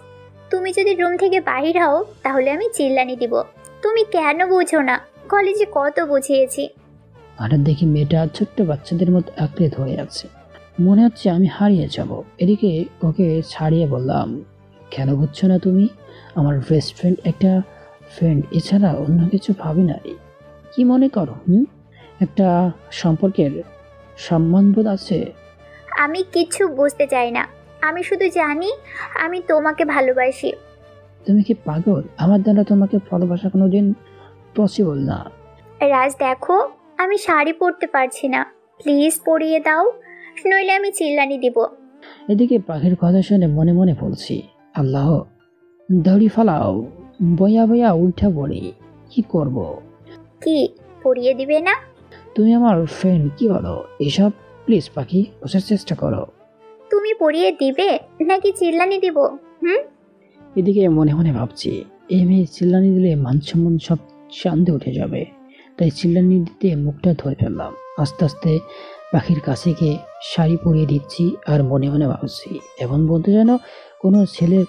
তুমি যদি রুম থেকে বাহির হও তাহলে আমি চিল্লানি দিব। তুমি কেন বুঝো না? কলেজে কত বুঝিয়েছি। হঠাৎ দেখি মেয়েটা ছোট্ট বাচ্চাদের মতো আঁকড়ে ধরে আছে, মনে হচ্ছে আমি হারিয়ে যাব। এদিকে ওকে ছাড়িয়ে বললাম, কেন বুঝছো না তুমি? আমার বেস্ট ফ্রেন্ড, একটা ফ্রেন্ড, এছাড়া অন্য কিছু ভাবি না। কি মনে করো? একটা সম্পর্কের সম্মানবোধ আছে? আমি কিছু বুঝতে চাই না। আমি শুধু জানি আমি তোমাকে ভালোবাসি। তুমি কি পাগল? আমার দ্বারা তোমাকে ভালোবাসা কোনোদিন পসিবল না। রাজ দেখো, আমি শাড়ি পরতে পারছি না, প্লিজ পরিয়ে দাও, নইলে আমি চিল্লানি দিব। এদিকে পাখির কথা শুনে মনে মনে বলছি, আল্লাহ, দড়ি ফালাও, বয়া বয়া উঠা পড়ি, কি করব? কি পরিয়ে দিবে না? তুমি আমার ফ্রেন্ড, কি বলো এসব? প্লিজ পাখি, বোঝার চেষ্টা করো। তুমি পরিয়ে দিবে নাকি চিল্লানি দিব? এদিকে মনে মনে ভাবছি, এই মেয়ে চিল্লানি দিলে মান সম্মান সব চান্দে উঠে যাবে, তাই চিল্লানি দিতে মুখটা ধরে ফেললাম। আস্তে আস্তে পাখির কাছে গিয়ে শাড়ি পরিয়ে দিচ্ছি আর মনে মনে ভাবছি, এমন বলতে যেন কোনো ছেলের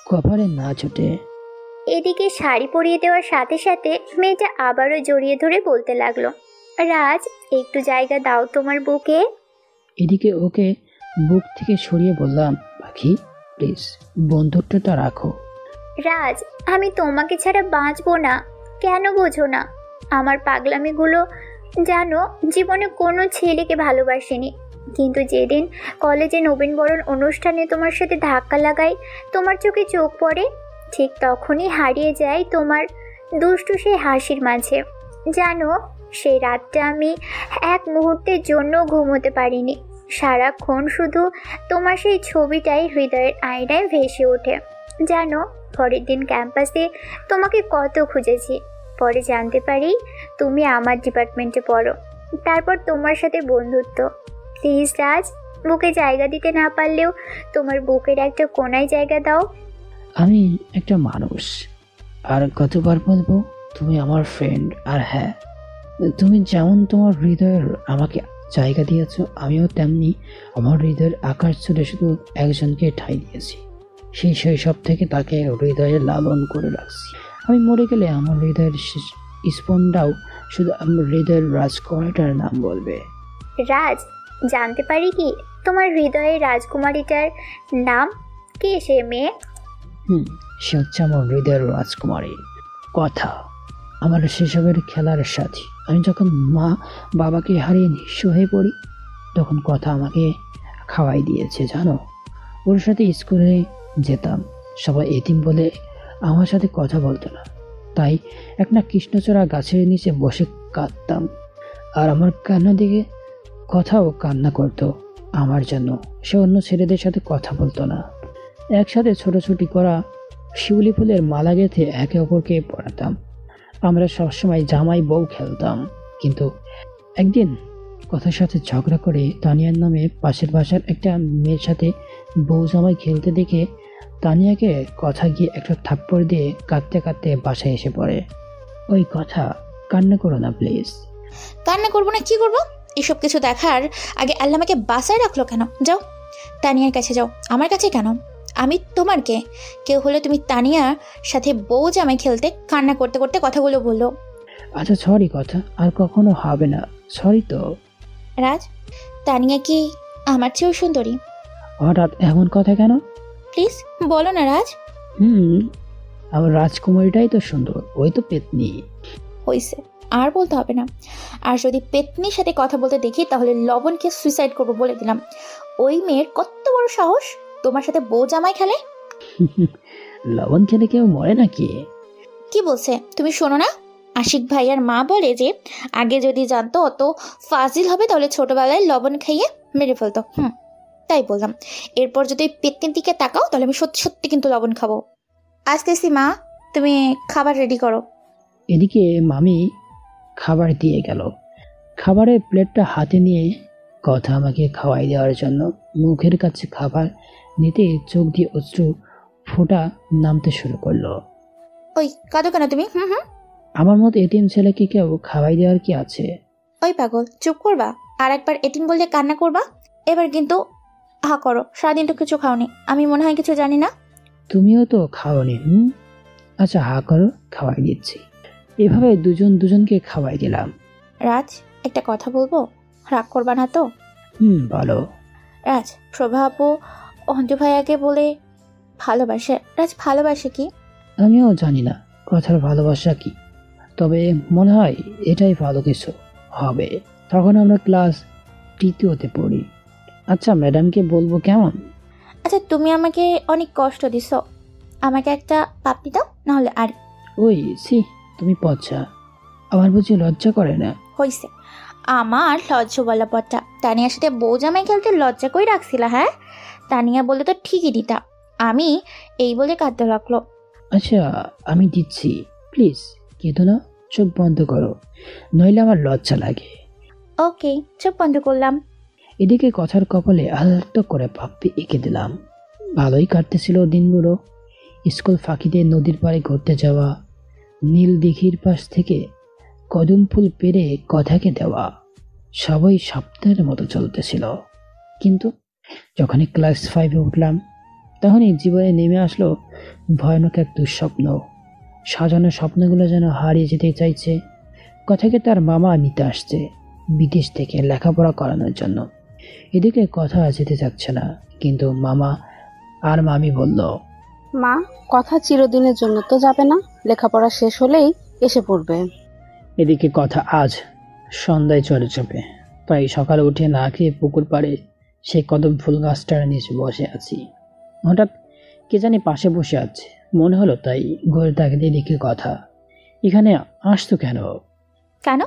কপালে না ছোটে। এদিকে শাড়ি পরিয়ে দেওয়ার সাথে সাথে মেয়েটা আবারও জড়িয়ে ধরে বলতে লাগলো, রাজ, একটু জায়গা দাও তোমার বুকে। এদিকে ওকে বুক থেকে সরিয়ে বললাম, পাখি প্লিজ বন্দুকটা রাখো। রাজ, আমি তোমাকে ছাড়া বাঁচবো না, কেন বোঝো না? আমার পাগলামিগুলো জানো, জীবনে কোনো ছেলেকে ভালোবাসিনি, কিন্তু যেদিন কলেজে নবীনবরণ অনুষ্ঠানে তোমার সাথে ধাক্কা লাগাই, তোমার চোখে চোখ পড়ে, ঠিক তখনই হারিয়ে যায় তোমার দুষ্টু সেই হাসির মাঝে। জানো, সেই রাতটা আমি এক মুহূর্তের জন্য ঘুমোতে পারিনি। সারাক্ষণ শুধু তোমার সেই ছবিটাই হৃদয়ের আয়নায় ভেসে ওঠে। জানো, পরের দিন ক্যাম্পাসে তোমাকে কত খুঁজেছি, পরে জানতে পারি তুমি আমার ডিপার্টমেন্টে পড়ো, তারপর তোমার সাথে বন্ধুত্ব। প্লিজ রাজ, বুকে জায়গা দিতে না পারলেও তোমার বুকের একটা কোনায় জায়গা দাও। আমি একটা মানুষ, আর কতবার বলবো তুমি আমার ফ্রেন্ড। আর হ্যাঁ, তুমি যেমন তোমার হৃদয়ের আমাকে জায়গা দিয়েছ, আমিও তেমনি আমার হৃদয়ের আকাশ ছুটে শুধু একজনকে ঠাঁই দিয়েছি। সেই শৈশব থেকে তাকে হৃদয়ে লালন করে রাখছি। আমি মরে গেলে আমার হৃদয়ের স্পন্দটাও শুধু আমার হৃদয়ের রাজকুমারীটার নাম বলবে। রাজ, জানতে পারি কি তোমার হৃদয়ের রাজকুমারীটার নাম? কে সে মেয়ে? সে হচ্ছে আমার হৃদয়ের রাজকুমারী কথা, আমার সেসবের খেলার সাথী। আমি যখন মা বাবাকে হারিয়ে নিঃস্ব হয়ে পড়ি, তখন কথা আমাকে খাওয়াই দিয়েছে। জানো, ওর সাথে স্কুলে যেতাম, সবাই এতিম বলে আমার সাথে কথা বলতো না, তাই একটা কৃষ্ণচূড়া গাছের নিচে বসে কাঁদতাম, আর আমার কান্না দিকে কথাও কান্না করতো আমার জন্য। সে অন্য ছেলেদের সাথে কথা বলতো না। একসাথে ছোটাছুটি করা শিউলি ফুলের মালা গেঁথে একে অপরকে পড়াতাম। আমরা সবসময় জামাই বউ খেলতাম, কিন্তু একদিন কথার সাথে ঝগড়া করে তানিয়ার নামে পাশের বাসার একটা মেয়ের সাথে বউ জামাই খেলতে দেখে তানিয়াকে কথা গিয়ে একটা থাপ্পড় দিয়ে কাঁদতে কাঁদতে বাসায় এসে পড়ে। ওই কথা, কান্না করো না প্লিজ। কান্না করবো না কি করবো? এসব কিছু দেখার আগে আল্লাহ আমাকে বাসায় রাখলো কেন? যাও তানিয়ার কাছে যাও, আমার কাছে কেন? আমি তোমার কে? কেউ হলে তুমি তানিয়ার সাথে বউ জামাই খেলতে কান্না করতে করতে কথাগুলো বললো। আচ্ছা সরি কথা, আর কখনো হবে না, সরি তো। রাজ, তানিয়া কি আমার চেয়েও সুন্দরী? হঠাৎ এমন কথা কেন? প্লিজ বলো না রাজ। আমার রাজকুমারীটাই তো সুন্দর, ওই তো পেতনি। হইছে, আর বলতে হবে না। আর যদি পেতনির সাথে কথা বলতে দেখি তাহলে লবণকে সুইসাইড করবো বলে দিলাম। ওই মেয়ের কত বড় সাহস তোমার সাথে বউ জামাই খেলে। লবণ খেলে কেউ মরে নাকি? কি বলছে তুমি শোনো না? আশিক ভাইয়ার মা বলে যে আগে যদি জানতো অত ফাজিল হবে তাহলে ছোটবেলায় লবণ খাইয়ে মেরে ফেলতো। তাই বললাম, এরপর যদি পেতনির দিকে তাকাও তাহলে আমি সত্যি সত্যি কিন্তু লবণ খাবো। আসতেছি মা, তুমি খাবার রেডি করো। এদিকে মামি খাবার দিয়ে গেল। খাবারের প্লেটটা হাতে নিয়ে কথা আমাকে খাওয়াই দেওয়ার জন্য মুখের কাছে খাবার নিতে চোখ দিয়ে অশ্রু ফোঁটা নামতে শুরু করলো। ওই কাঁদো কেন তুমি? আমার মতো এতিম ছেলেকে কেউ খাওয়াই দেওয়ার কি আছে? ওই পাগল, চুপ করবা। আর একবার এটিম বললে কান্না করবা। এবার কিন্তু হা করো। সারাদিন তো কিছু খাওনি, আমি মনে হয় কিছু জানি না। তুমিও তো খাওনি। আচ্ছা হা করো, খাওয়াই দিচ্ছি। এভাবে দুজনকে খাওয়াই দিলাম। রাজ, একটা কথা বলবো, রাগ করবা না তো? বলো। রাজ, প্রভা আপু অঞ্জু ভাইয়াকে বলে ভালোবাসে। রাজ ভালোবাসে কি? আমিও জানি না কথার ভালোবাসা কি, তবে মনে হয় এটাই ভালো কিছু হবে। তখন আমরা ক্লাস 3তে পড়ি। আচ্ছা ম্যাডামকে বলবো কেমন? আচ্ছা তুমি আমাকে অনেক কষ্ট দিছো, আমাকে একটা পাপ্পি দাও, নাহলে আর। ওই সি, তুমি পচা, আমার বুঝি লজ্জা করে না? হইছে, আমার লজ্জা বলা পট্টা। তানিয়ার সাথে বউ জামাই খেলতে লজ্জা কই রাখছিলা? হ্যাঁ, তানিয়া বলে তো ঠিকই দিতা। আমি এই বলে কাঁদতে লাগলো। আচ্ছা আমি দিচ্ছি, প্লিজ কেঁদো না, চোখ বন্ধ করো, নইলে আমার লজ্জা লাগে। ওকে, চোখ বন্ধ করলাম। এদিকে কথার কপালে আলতো করে পাপ্পি এঁকে দিলাম। ভালোই কাটতেছিল দিনগুলো। স্কুল ফাঁকিতে নদীর পাড়ে ঘুরতে যাওয়া, নীল দিঘির পাশ থেকে কদম ফুল পেরে কথাকে দেওয়া, সবই স্বপ্নের মতো চলতেছিল। কিন্তু যখনই ক্লাস 5-এ উঠলাম তখনই জীবনে নেমে আসলো ভয়ানক এক দুঃস্বপ্ন। সাজানো স্বপ্নগুলো যেন হারিয়ে যেতে চাইছে। কথাকে তার মামা নিতে আসছে বিদেশ থেকে লেখাপড়া করানোর জন্য। এদিকে কথা যেতে চাচ্ছে না, কিন্তু মামা আর মামি বলল, মা কথা চিরদিনের জন্য তো যাবে না, লেখাপড়া শেষ হলেই এসে পড়বে। এদিকে কথা আজ সন্ধ্যায় চলে যাবে, তাই সকালে উঠে না খেয়ে পুকুর পাড়ে সেই কদম ফুল গাছটার নিচে বসে আছি। হঠাৎ কে জানি পাশে বসে আছে মনে হলো, তাই ঘরে তাকিয়ে দেখি কথা। এখানে আসতো কেন? কেন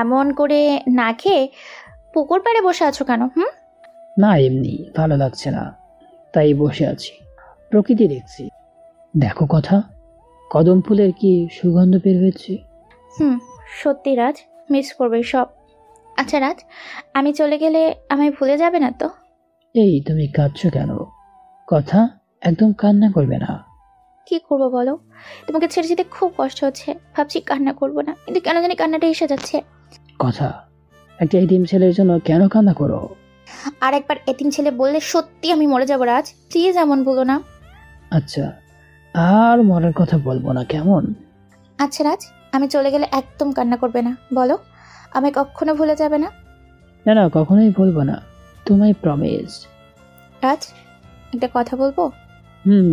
এমন করে না খেয়ে পুকুর পাড়ে বসে আছো কেন? না এমনি ভালো লাগছে না, তাই বসে আছি, প্রকৃতি দেখছি। দেখো কথা, কদম ফুলের কি সুগন্ধ বের হয়েছে। সত্যি রাজ, মিস করবে সব। আচ্ছা রাজ, আমি চলে গেলে আমায় ভুলে যাবে না তো? এই তুমি কাঁদছো কেন? কথা, একদম কান্না করবে না। কি করবো বলো, তোমাকে ছেড়ে যেতে খুব কষ্ট হচ্ছে। ভাবছি কান্না করবো না, কিন্তু কেন জানি কান্নাটা এসে যাচ্ছে। কথা, একটা এতিম ছেলের জন্য কেন কান্না করো? আর একবার এতিম ছেলে বললে সত্যি আমি মরে যাবো রাজ, প্লিজ এমন বলো না। আচ্ছা, আর মরার কথা বলবো না, কেমন? আচ্ছা রাজ, আমি চলে গেলে একদম কান্না করবে না, বলো আমায় কখনো ভুলে যাবে না। না না, কখনোই বলবো না, তোমায় প্রমিস। রাজ, একটা কথা বলবো?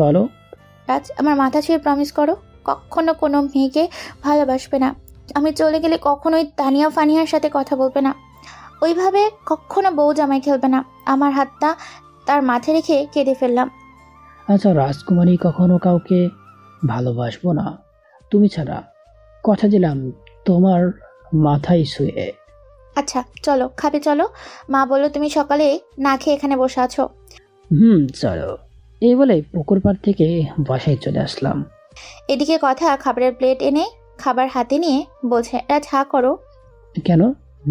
বলো। রাজ, আমার মাথা ছুঁয়ে প্রমিস করো কখনো কোনো মেয়েকে ভালোবাসবে না। আমি চলে গেলে কখনোই তানিয়া ফানিয়ার সাথে কথা বলবে না, ওইভাবে কখনো বউ জামাই খেলবে না। আমার হাতটা তার মাথায় রেখে কেঁদে ফেললাম। আচ্ছা রাজকুমারী কখনো কাউকে ভালোবাসবো না তুমি ছাড়া, কথা দিলাম তোমার মাথায় শুয়ে। আচ্ছা চলো, খাবে চলো। মা বললো তুমি সকালে না খেয়ে এখানে বসে আছো। চলো। এই বলে পুকুর পাড় থেকে বাসায় চলে আসলাম। এদিকে কথা খাবারের প্লেট এনে খাবার হাতে নিয়ে বলছে, রাজ হা করো। কেন,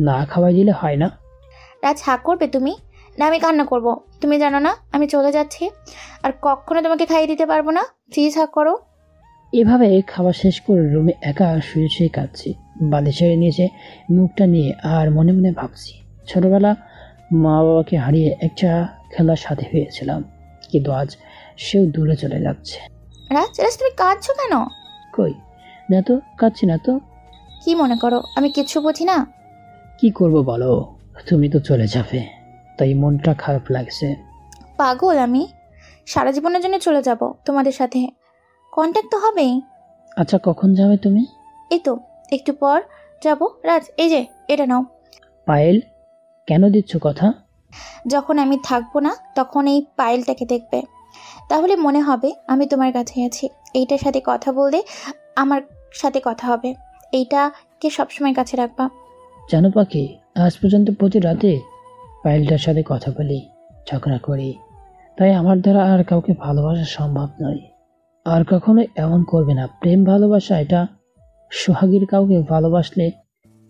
না খাওয়াই দিলে হয় না? রাজ হা করবে তুমি? না আমি কান্না করব? তুমি জানো না আমি চলে যাচ্ছি আর কখনো তোমাকে খাইয়ে দিতে পারবো না, প্লিজ হা করো। এভাবে খাওয়া শেষ করে রুমে একা শুয়ে শুয়ে কাঁদছি। বালিশের নিচে মুখটা নিয়ে আর মনে মনে ভাবছি, ছোটবেলা মা বাবাকে হারিয়ে একটা খেলার সাথে হয়েছিলাম, কিন্তু আজ সেও দূরে চলে যাচ্ছে। রাজ, রাজ তুমি কাঁদছো কেন? কই না তো, কাঁদছি না তো। কি মনে করো আমি কিচ্ছু বুঝি না? কি করব বলো, তুমি তো চলে যাবে, তাই মনটা খারাপ লাগছে। পাগল আমি? সারা জীবনের জন্য চলে যাব তোমাদের সাথে, কন্ট্যাক্ট তো হবেই। আচ্ছা কখন যাবে তুমি? এই তো একটু পর যাব। রাজ, এই যে এটা নাও। পায়েল, কেন দিচ্ছ কথা? যখন আমি থাকবো না তখন এই পায়েলটাকে দেখবে, তাহলে মনে হবে আমি তোমার কাছে আছি। এইটার সাথে কথা বললে আমার সাথে কথা হবে, এইটাকে সবসময় কাছে রাখবা। জানো পাখি, আজ পর্যন্ত প্রতি রাতে পায়েলটার সাথে কথা বলি, ঝগড়া করি, তাই আমার দ্বারা আর কাউকে ভালোবাসা সম্ভব নয়। আর কখনো এমন করবে না। প্রেম ভালোবাসা এটা সোহাগীর কাউকে ভালোবাসলে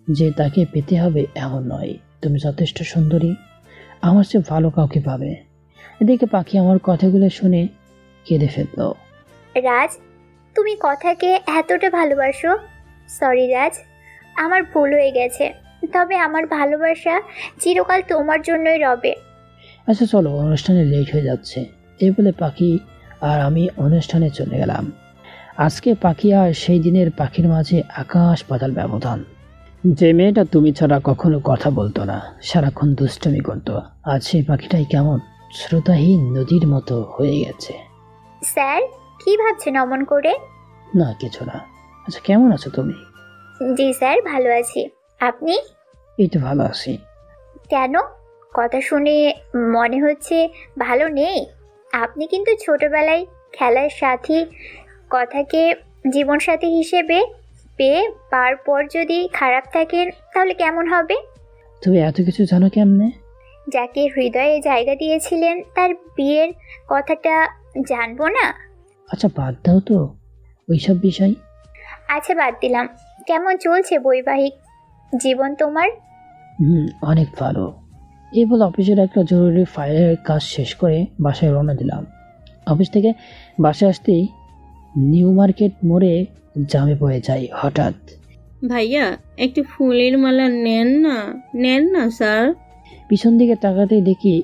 যে তাকে পেতে হবে এমন নয়। তুমি যথেষ্ট সুন্দরী, আমার চেয়ে ভালো কাউকে পাবে। এদিকে পাখি আমার কথাগুলো শুনে কেঁদে ফেলল। রাজ, তুমি কথাকে এতটা ভালোবাসো? সরি রাজ, আমার ভুল হয়ে গেছে, তবে আমার ভালোবাসা চিরকাল তোমার জন্যই রবে। আচ্ছা চলো, অনুষ্ঠানে লেট হয়ে যাচ্ছে। এই বলে পাখি আর আমি অনুষ্ঠানে চলে গেলাম। আজকে পাখি আর সেই দিনের পাখির মাঝে আকাশ পাতাল ব্যবধান। যে মেয়েটা তুমি ছাড়া কখনো কথা বলতো না, সারাক্ষণ দুষ্টুমি করতো, আজ সেই পাখিটাই কেমন শ্রোতাহীন নদীর মতো হয়ে গেছে। স্যার, কি ভাবছেন অমন করে? না কিছু না। আচ্ছা কেমন আছো তুমি? জি স্যার, ভালো আছি। আপনি? এই তো ভালো আছি। কেন, কথা শুনে মনে হচ্ছে ভালো নেই। আপনি কিন্তু ছোটবেলায় খেলার সাথী কথাকে জীবনসাথী হিসেবে পেয়ে পর যদি খারাপ থাকেন তাহলে কেমন হবে? তুমি এত কিছু জানো কেমনে? যাকে হৃদয়ে জায়গা দিয়েছিলেন তার বিয়ের কথাটা জানবো না? আচ্ছা বাদ দাও তো ওইসব বিষয়। আচ্ছা বাদ দিলাম। কেমন চলছে বৈবাহিক জীবন তোমার? অনেক ভালো। এই বলে অফিসের একটা জরুরি ফাইলের কাজ শেষ করে বাসায় রওনা দিলাম। অফিস থেকে বাসায় আসতেই নিউ মার্কেট মোড়ে জামে পড়ে যাই হঠাৎ। ভাইয়া, একটু ফুলের মালা নেন না স্যার। পিছন দিকে তাকাতেই দেখি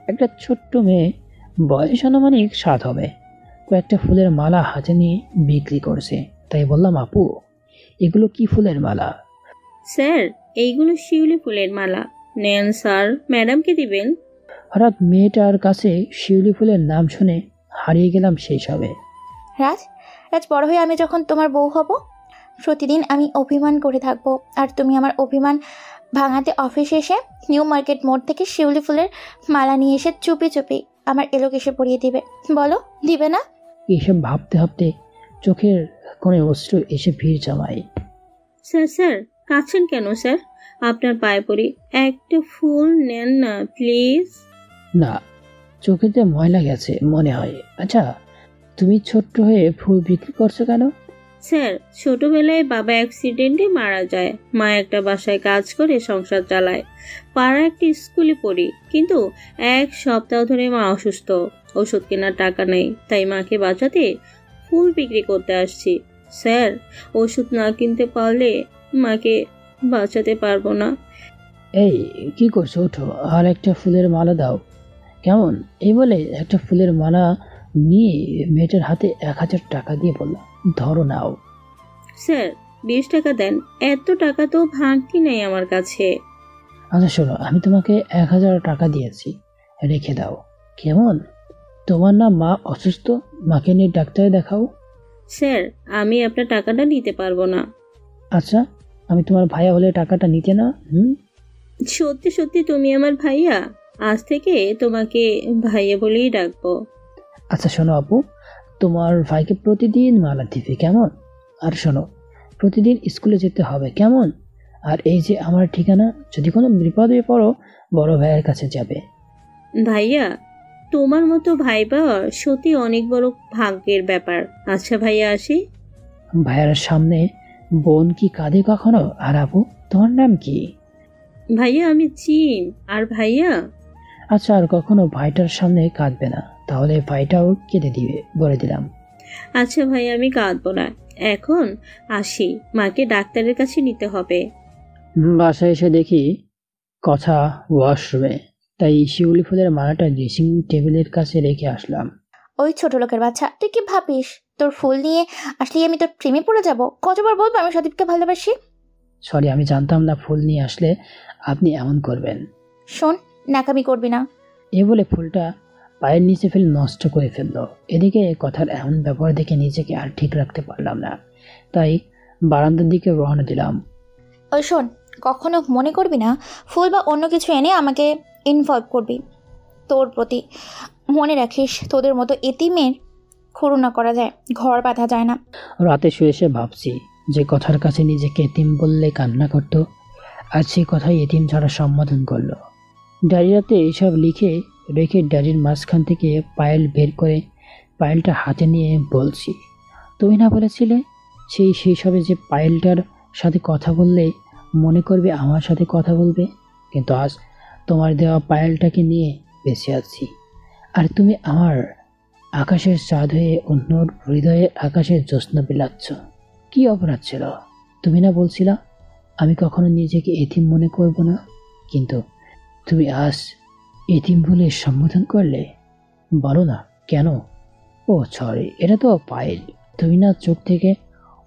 একটা ছোট্ট মেয়ে, বয়স আনুমানিক 7 হবে, কয়েকটা ফুলের মালা হাতে নিয়ে বিক্রি করছে। তাই বললাম, আপু এগুলো কি ফুলের মালা? স্যার, এইগুলো শিউলি ফুলের মালা। নেন স্যার, ম্যাডামকে দিবেন। হঠাৎ মেয়েটার কাছে শিউলি ফুলের নাম শুনে হারিয়ে গেলাম সেই সবে। রাজ, রাজ বড় হয়ে আমি যখন তোমার বউ হব, প্রতিদিন আমি অভিমান করে থাকবো, আর তুমি আমার অভিমান ভাঙাতে অফিসে এসে নিউ মার্কেট মোড় থেকে শিউলি ফুলের মালা নিয়ে এসে চুপি চুপি আমার এলোকেশে পরিয়ে দিবে। বলো, দিবে না? এসব ভাবতে ভাবতে চোখের কোণে অশ্রু এসে ভিড় জমায়। স্যার কাঁদছেন কেন স্যার? আপনার পায়ে পড়ি, একটা ফুল নেন না প্লিজ। না, চোখেতে ময়লা গেছে মনে হয়। আচ্ছা তুমি ছোট্ট হয়ে ফুল বিক্রি করছো কেন? স্যার, ছোটবেলায় বাবা অ্যাক্সিডেন্টে মারা যায়, মা একটা বাসায় কাজ করে সংসার চালায়, পাড়া একটা স্কুলে পড়ি, কিন্তু 1 সপ্তাহ ধরে মা অসুস্থ, ওষুধ কেনার টাকা নেই, তাই মাকে বাঁচাতে ফুল বিক্রি করতে আসছি। স্যার, ওষুধ না কিনতে পারলে মাকে বাঁচাতে পারবো না। এই কি করছো, ওঠো আর একটা ফুলের মালা দাও কেমন? এই বলে একটা ফুলের মালা নিয়ে মেয়েটার হাতে 1000 টাকা দিয়ে বললাম, ধরো নাও। স্যার 20 টাকা দেন, এত টাকা তো ভাঙতি নেই আমার কাছে। আচ্ছা শোনো, আমি তোমাকে 1000 টাকা দিয়েছি, রেখে দাও কেমন? তোমার না মা অসুস্থ, মাকে নিয়ে ডাক্তারে দেখাও। স্যার, আমি আপনার টাকাটা নিতে পারবো না। আচ্ছা, আমি তোমার ভাইয়া হলে টাকাটা নিতে না? সত্যি সত্যি তুমি আমার ভাইয়া? আজ থেকে তোমাকে ভাইয়া বলেই ডাকবো। আচ্ছা শোনো আপু, তোমার ভাইকে প্রতিদিন মালা দিবে কেমন? আর শোনো, প্রতিদিন স্কুলে যেতে হবে কেমন? আর এই যে আমার ঠিকানা, যদি কোনো বিপদে পড়ো বড় ভাইয়ের কাছে যাবে। ভাইয়া, তোমার মতো ভাই পাওয়া সত্যি অনেক বড় ভাগ্যের ব্যাপার। আচ্ছা ভাইয়া, আসি। ভাইয়ার সামনে বোন কি কাঁদে কখনো? আর আপু তোমার নাম কি? ভাইয়া, আমি চিন। আর ভাইয়া? আচ্ছা, আর কখনো ভাইটার সামনে কাঁদবে না, তাহলে ভাইটাও কেঁদে দিবে, বলে দিলাম। আচ্ছা ভাই, আমি কাঁদবো না, এখন আসি, মাকে ডাক্তারের কাছে নিতে হবে। বাসায় এসে দেখি কথা ওয়াশরুমে, তাই শিউলি ফুলের মালাটা ড্রেসিং টেবিলের কাছে রেখে আসলাম। ওই ছোট লোকের বাচ্চা, তুই কি ভাবিস তোর ফুল নিয়ে আসলেই আমি তোর প্রেমে পড়ে যাব? কতবার বলবো আমি সদীপকে ভালোবাসি? সরি, আমি জানতাম না ফুল নিয়ে আসলে আপনি এমন করবেন। শোন, নাকামি করবি না। এ বলে ফুলটা পায়ের নিচে ফেলে নষ্ট করে ফেললো। এদিকে কথার এমন ব্যবহার দেখে নিজেকে আর ঠিক রাখতে পারলাম না, তাই বারান্দার দিকে রওনা দিলাম। ওই শোন, কখনো মনে করবি না ফুল বা অন্য কিছু এনে আমাকে ইনভলভ করবি তোর প্রতি। মনে রাখিস, তোদের মতো এতিমের করুণা করা যায়, ঘর বাঁধা যায় না। রাতে শুয়ে এসে ভাবছি যে কথার কাছে নিজেকে এতিম বললে কান্না করত, আর সেই কথাই এতিম ছাড়া সম্বোধন করলো। ডায়েরিতে এইসব লিখে রেখে ডায়েরির মাঝখান থেকে পায়েল বের করে পায়েলটা হাতে নিয়ে বলছি, তুমি না বলেছিলে সেই সবে যে পায়েলটার সাথে কথা বললে মনে করবে আমার সাথে কথা বলবে, কিন্তু আজ তোমার দেওয়া পায়েলটাকে নিয়ে বেঁচে আছি, আর তুমি আমার আকাশের চাঁদ হয়ে অন্যর হৃদয়ে আকাশের জ্যোৎস্না বিলাচ্ছ। কি অপরাধ ছিল? তুমি না বলছিলা আমি কখনো নিজেকে এতিম মনে করব না, কিন্তু তুমি আজ এতিম বলে সম্বোধন করলে। বলো না কেন? ও সরি, এটা তো পায়েল। তুমি না চোখ থেকে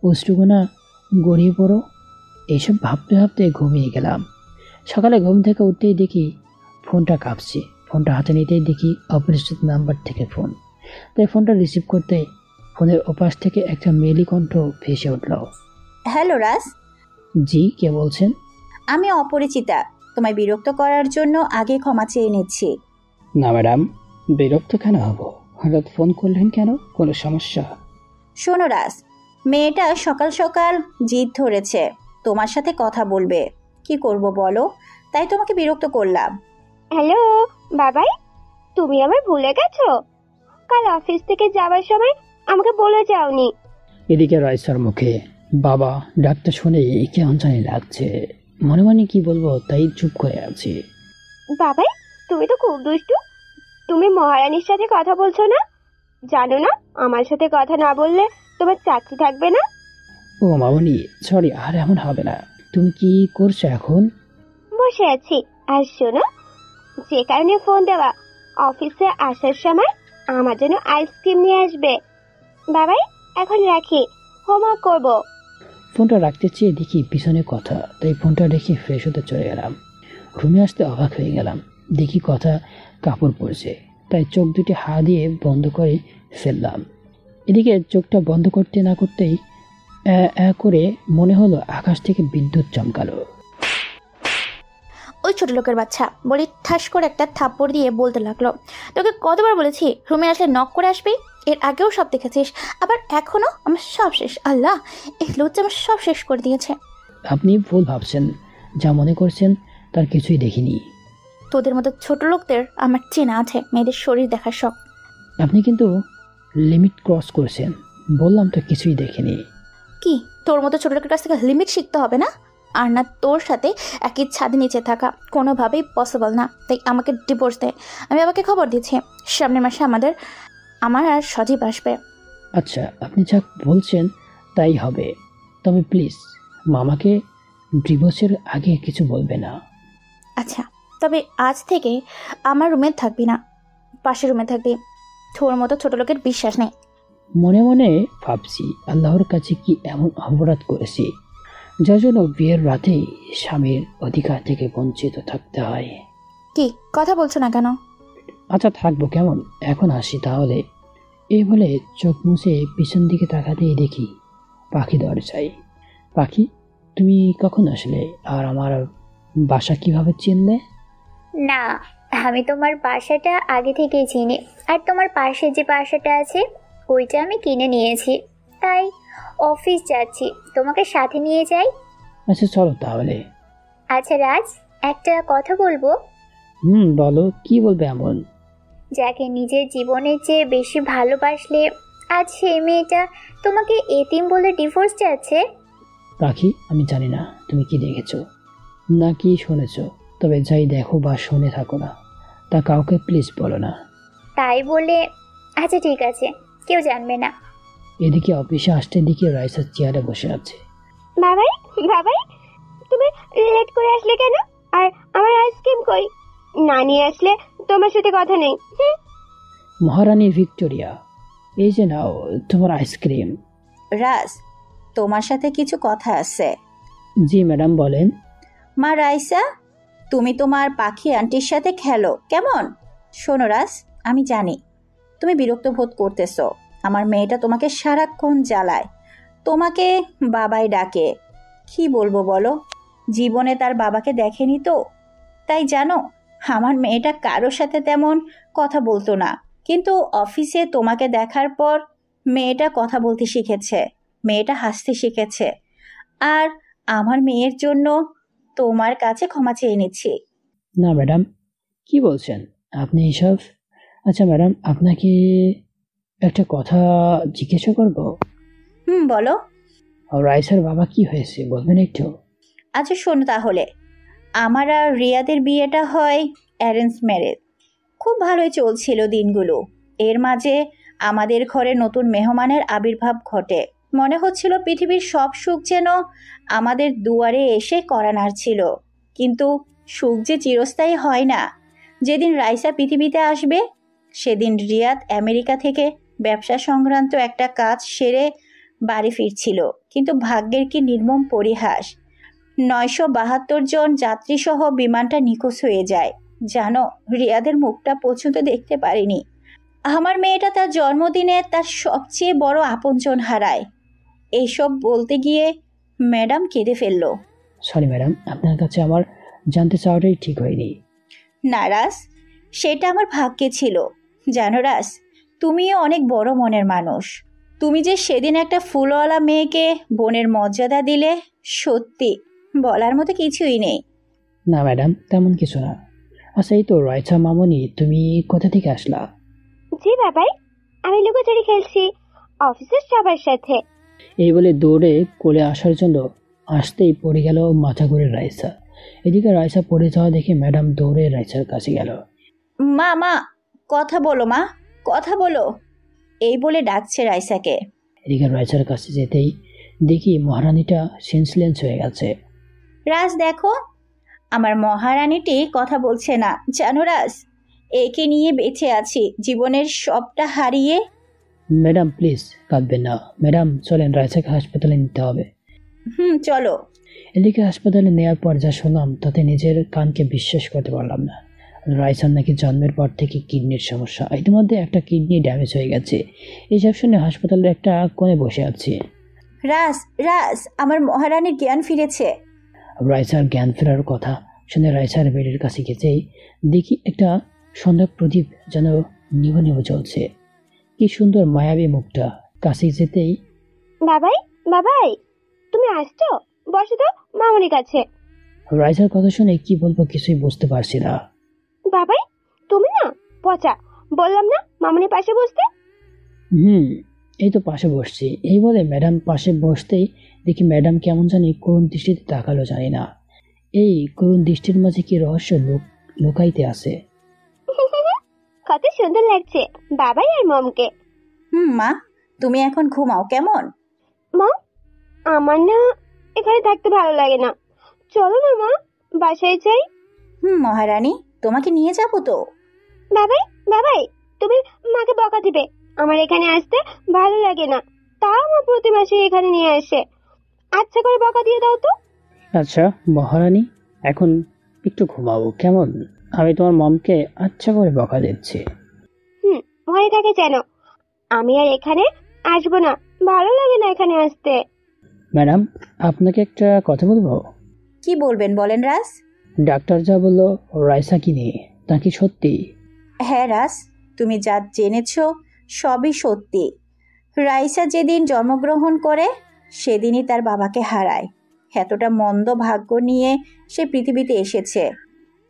অশ্রুকণা গড়িয়ে পড়ো। এইসব ভাবতে ভাবতে ঘুমিয়ে গেলাম। সকালে ঘুম থেকে উঠতেই দেখি ফোনটা কাঁপছে। ফোনটা হাতে নিতেই দেখি অপরিচিত নাম্বার থেকে ফোন, তাই ফোনটা রিসিভ করতে ফোনের ওপাশ থেকে একটা মেলি কণ্ঠ ভেসে উঠল। হ্যালো রাজ। জি, কে বলছেন? আমি অপরিচিতা, তোমায় বিরক্ত করার জন্য আগে ক্ষমা চেয়ে নিচ্ছি। না ম্যাডাম, বিরক্ত কেন হব? হঠাৎ ফোন করলেন কেন? কোনো সমস্যা? শোনো রাজ, মেয়েটা সকাল সকাল জিদ ধরেছে তোমার সাথে কথা বলবে। কি করব বলো, তাই তোমাকে বিরক্ত করলাম। হ্যালো বাবাই, তুমি আমার ভুলে গেছো? কাল অফিস থেকে যাওয়ার সময় আমাকে বলে যাওনি। এদিকে রাইসার মুখে বাবা ডাকটা শুনে কেমন জানি লাগছে। মনে মনে কি বলবো তাই চুপ করে আছি। বাবাই, তুমি তো খুব দুষ্টু। তুমি মহারানীর সাথে কথা বলছো না? জানো না আমার সাথে কথা না বললে তোমার চাকরি থাকবে না? ও মামনি, সরি, আর এমন হবে না। তুমি কি করছো এখন? বসে আছি। আর শোনো, যে কারণে ফোন দেওয়া, অফিসে আসার সময় আমার জন্য আইসক্রিম নিয়ে আসবে। বাবাই, এখন রাখি, হোমওয়ার্ক করব। ফোনটা রাখতে চেয়ে দেখি পিছনে কথা, তাই ফোনটা রেখে ফ্রেশ হতে চলে গেলাম। রুমে আসতে অবাক হয়ে গেলাম, দেখি কথা কাপড় পরছে, তাই চোখ দুটি হা দিয়ে বন্ধ করে ফেললাম। এদিকে চোখটা বন্ধ করতে না করতেই করে মনে হলো আকাশ থেকে বিদ্যুৎ চমকালো। ওই ছোট লোকের বাচ্চা বলি ঠাস করে একটা থাপ্পড় দিয়ে বলতে লাগলো, তোকে কতবার বলেছি রুমে আসলে নক করে আসবি? এর আগেও সব দেখেছিস, আবার এখনো? আমার সব শেষ। আল্লাহ, এই লজ্জা আমার সব শেষ করে দিয়েছে। আপনি ভুল ভাবছেন, যা মনে করছেন তার কিছুই দেখিনি। তোদের মতো ছোট লোকদের আমার চেনা আছে, মেয়েদের শরীর দেখার শখ। আপনি কিন্তু লিমিট ক্রস করেছেন। বললাম তো কিছুই দেখিনি। কি তোর মতো ছোট লোকের কাছ থেকে লিমিট শিখতে হবে না? আর না তোর সাথে একই ছাদের নিচে থাকা কোনোভাবেই পসিবল না, তাই আমাকে ডিভোর্স দে। আমি বাবাকে খবর দিচ্ছি, সামনের মাসে আমার আর সজীব আসবে। আচ্ছা, আপনি যা বলছেন তাই হবে, তবে প্লিজ মামাকে ডিভোর্সের আগে কিছু বলবে না। আচ্ছা, তবে আজ থেকে আমার রুমে থাকবি না, পাশের রুমে থাকবি। তোর মতো ছোট লোকের বিশ্বাস নেই। মনে মনে ভাবছি আল্লাহর কাছে কি এমন অপরাধ করেছি যার জন্য বিয়ের রাতেই স্বামীর অধিকার থেকে বঞ্চিত থাকতে হয়। কি কথা বলছো না কেন? আচ্ছা থাকবো, কেমন, এখন আসি তাহলে। এই বলে চোখ মুছে পিছন দিকে তাকাতেই দেখি পাখি দরজায়। পাখি, তুমি কখন আসলে? আর আমার বাসা কিভাবে চিনলে? না, আমি তোমার বাসাটা আগে থেকেই চিনি, আর তোমার পাশে যে বাসাটা আছে ওইটা আমি কিনে নিয়েছি, তাই অফিস যাচ্ছি, তোমাকে সাথে নিয়ে যাই। আচ্ছা চলো তাহলে। আচ্ছা রাজ, একটা কথা বলবো। বলো, কি বলবে এমন? যাকে নিজের জীবনের চেয়ে বেশি ভালোবাসলে আজ সেই মেয়েটা তোমাকে এতিম বলে ডিভোর্স চাচ্ছে। পাখি, আমি জানি না তুমি কি দেখেছো না কি শুনেছো, তবে যাই দেখো বা শুনে থাকো না তা কাউকে প্লিজ বলো না। তাই বলে? আচ্ছা ঠিক আছে, কেউ জানবে না। এদিকে অফিসে আসতে দিকে রাইসা চেয়ারে বসে আছে। বাবাই বাবাই, তুমি লেট করে আসলে কেন? আর আমার আইসক্রিম কই? না নিয়ে আসলে তোমার সাথে কথা নেই। মহারানী ভিক্টোরিয়া, এই যে নাও তোমার আইসক্রিম। রাজ, তোমার সাথে কিছু কথা আছে। জি ম্যাডাম, বলেন। মা রাইসা, তুমি তোমার পাখি আন্টির সাথে খেলো কেমন? শোনো রাজ, আমি জানি তুমি বিরক্ত বোধ করতেছো। আমার মেয়েটা তোমাকে সারাক্ষণ জ্বালায়, তোমাকে বাবাই ডাকে। কি বলবো বলো, জীবনে তার বাবাকে দেখেনি তো। তাই জানো, আমার মেয়েটা কারোর সাথে তেমন কথা বলতো না, কিন্তু অফিসে তোমাকে দেখার পর মেয়েটা কথা বলতে শিখেছে, মেয়েটা হাসতে শিখেছে। আর আমার মেয়ের জন্য তোমার কাছে ক্ষমা চেয়ে নিচ্ছি। না ম্যাডাম, কি বলছেন আপনি এসব? আচ্ছা ম্যাডাম, আপনাকে একটা কথা জিজ্ঞাসা করব। বলো। রাইসার বাবা কি হয়েছে বলবেন একটু? আচ্ছা শোনো তাহলে, আমার আর রিয়াদের বিয়েটা হয় অ্যারেঞ্জ ম্যারেজ। খুব ভালোই চলছিল দিনগুলো। এর মাঝে আমাদের ঘরে নতুন মেহমানের আবির্ভাব ঘটে। মনে হচ্ছিল পৃথিবীর সব সুখ যেন আমাদের দুয়ারে এসে কড়া নাড়ছিল। কিন্তু সুখ যে চিরস্থায়ী হয় না। যেদিন রাইসা পৃথিবীতে আসবে সেদিন রিয়াদ আমেরিকা থেকে ব্যবসা সংক্রান্ত একটা কাজ সেরে বাড়ি ফিরছিল, কিন্তু ভাগ্যের কি নির্মম পরিহাস, 972 জন যাত্রীসহ বিমানটা নিখোঁজ হয়ে যায়। জানো, রিয়াদের মুখটা পর্যন্ত দেখতে পারিনি। আমার মেয়েটা তার জন্মদিনে তার সবচেয়ে বড় আপনজন হারায়। এইসব বলতে গিয়ে ম্যাডাম কেঁদে ফেলল। সরি ম্যাডাম, আপনার কাছে আমার জানতে চাওয়াটাই ঠিক হয়নি। না রাজ, সেটা আমার ভাগ্যে ছিল। জানো রাজ, তুমিও অনেক বড় মনের মানুষ। তুমি যে সেদিন একটা ফুলওয়ালা মেয়েকে বোনের মর্যাদা দিলে, সত্যি বলার মতো কিছুই নেই। না ম্যাডাম, তেমন কিছু না। আচ্ছা, এই তো রাইসা মামনি, তুমি কোথা থেকে আসলা? জি বাবাই, আমি লুকোচুরি খেলছি অফিসের সবার সাথে। এই বলে দৌড়ে কোলে আসার জন্য আসতেই পড়ে গেল মাথা ঘুরে রাইসা। এদিকে রাইসা পড়ে যাওয়া দেখে ম্যাডাম দৌড়ে রাইসার কাছে গেল। মা মা, কথা বলো মা, কথা বলো, এই বলে ডাকছে রাইসাকে। এদিকে রাইসার কাছে যেতেই দেখি মহারানীটা সেন্সলেন্স হয়ে গেছে। রাজ দেখো, আমার মহারানীটি কথা বলছে না। জানো রাজ, একে নিয়ে বেঁচে আছি, জীবনের সবটা হারিয়ে। ম্যাডাম প্লিজ কাঁদবেন না। ম্যাডাম চলেন, রাইসাকে হাসপাতালে নিতে হবে। চলো। এদিকে হাসপাতালে নেওয়ার পর যা শুনলাম তাতে নিজের কানকে বিশ্বাস করতে পারলাম না। রাইসার নাকি জন্মের পর থেকে কিডনির সমস্যা, ইতিমধ্যে একটা কিডনি ড্যামেজ হয়ে গেছে। এইসব শুনে হাসপাতালের একটা কোণে বসে আছি। রাজ রাজ, আমার মহারানীর জ্ঞান ফিরেছে। রাইসার জ্ঞান ফেরার কথা শুনে রাইসার বেডের কাছে গেছেই দেখি একটা সন্ধ্যা প্রদীপ যেন নিভে নিভে চলছে। কি সুন্দর মায়াবী মুখটা। কাছে যেতেই, বাবাই বাবাই, তুমি আসছো? বসো তো মামনির কাছে। রাইসার কথা শুনে কি বলবো কিছুই বুঝতে পারছি না। বাবাই তুমি না পচা, বললাম না মামনির পাশে বসতে। এই তো পাশে বসছি। এই বলে ম্যাডাম পাশে বসতেই দেখি ম্যাডাম কেমন জানি করুণ দৃষ্টিতে তাকালো। জানি না এই করুণ দৃষ্টির মাঝে কি রহস্য লুকাইতে আছে। কত সুন্দর লাগছে বাবাই আর মমকে। মা, তুমি এখন ঘুমাও কেমন? মম, আমার না এখানে থাকতে ভালো লাগে না, চলো না মা বাসায় যাই। মহারানী, তোমাকে নিয়ে যাবো তো। বাবাই বাবাই, তুমি মাকে বকা দিবে, আমার এখানে আসতে ভালো লাগে না, তাও মা প্রতি মাসে এখানে নিয়ে আসে। আচ্ছা করে বকা দিয়ে দাও তো। আচ্ছা মহারানী, এখন একটু ঘুমাবো কেমন? আমি তোমার মমকে আচ্ছা করে বকা দিচ্ছি। মনে থাকে যেন, আমি আর এখানে আসবো না, ভালো লাগে না এখানে আসতে। ম্যাডাম, আপনাকে একটা কথা বলবো। কি বলবেন বলেন রাজ। ডাক্তার যা বললো রাইসা কি নিয়ে, তা কি সত্যি? হ্যাঁ রাজ, তুমি যা জেনেছো সবই সত্যি। রাইসা যেদিন জন্মগ্রহণ করে সেদিনই তার বাবাকে হারায়। এতটা মন্দ ভাগ্য নিয়ে সে পৃথিবীতে এসেছে।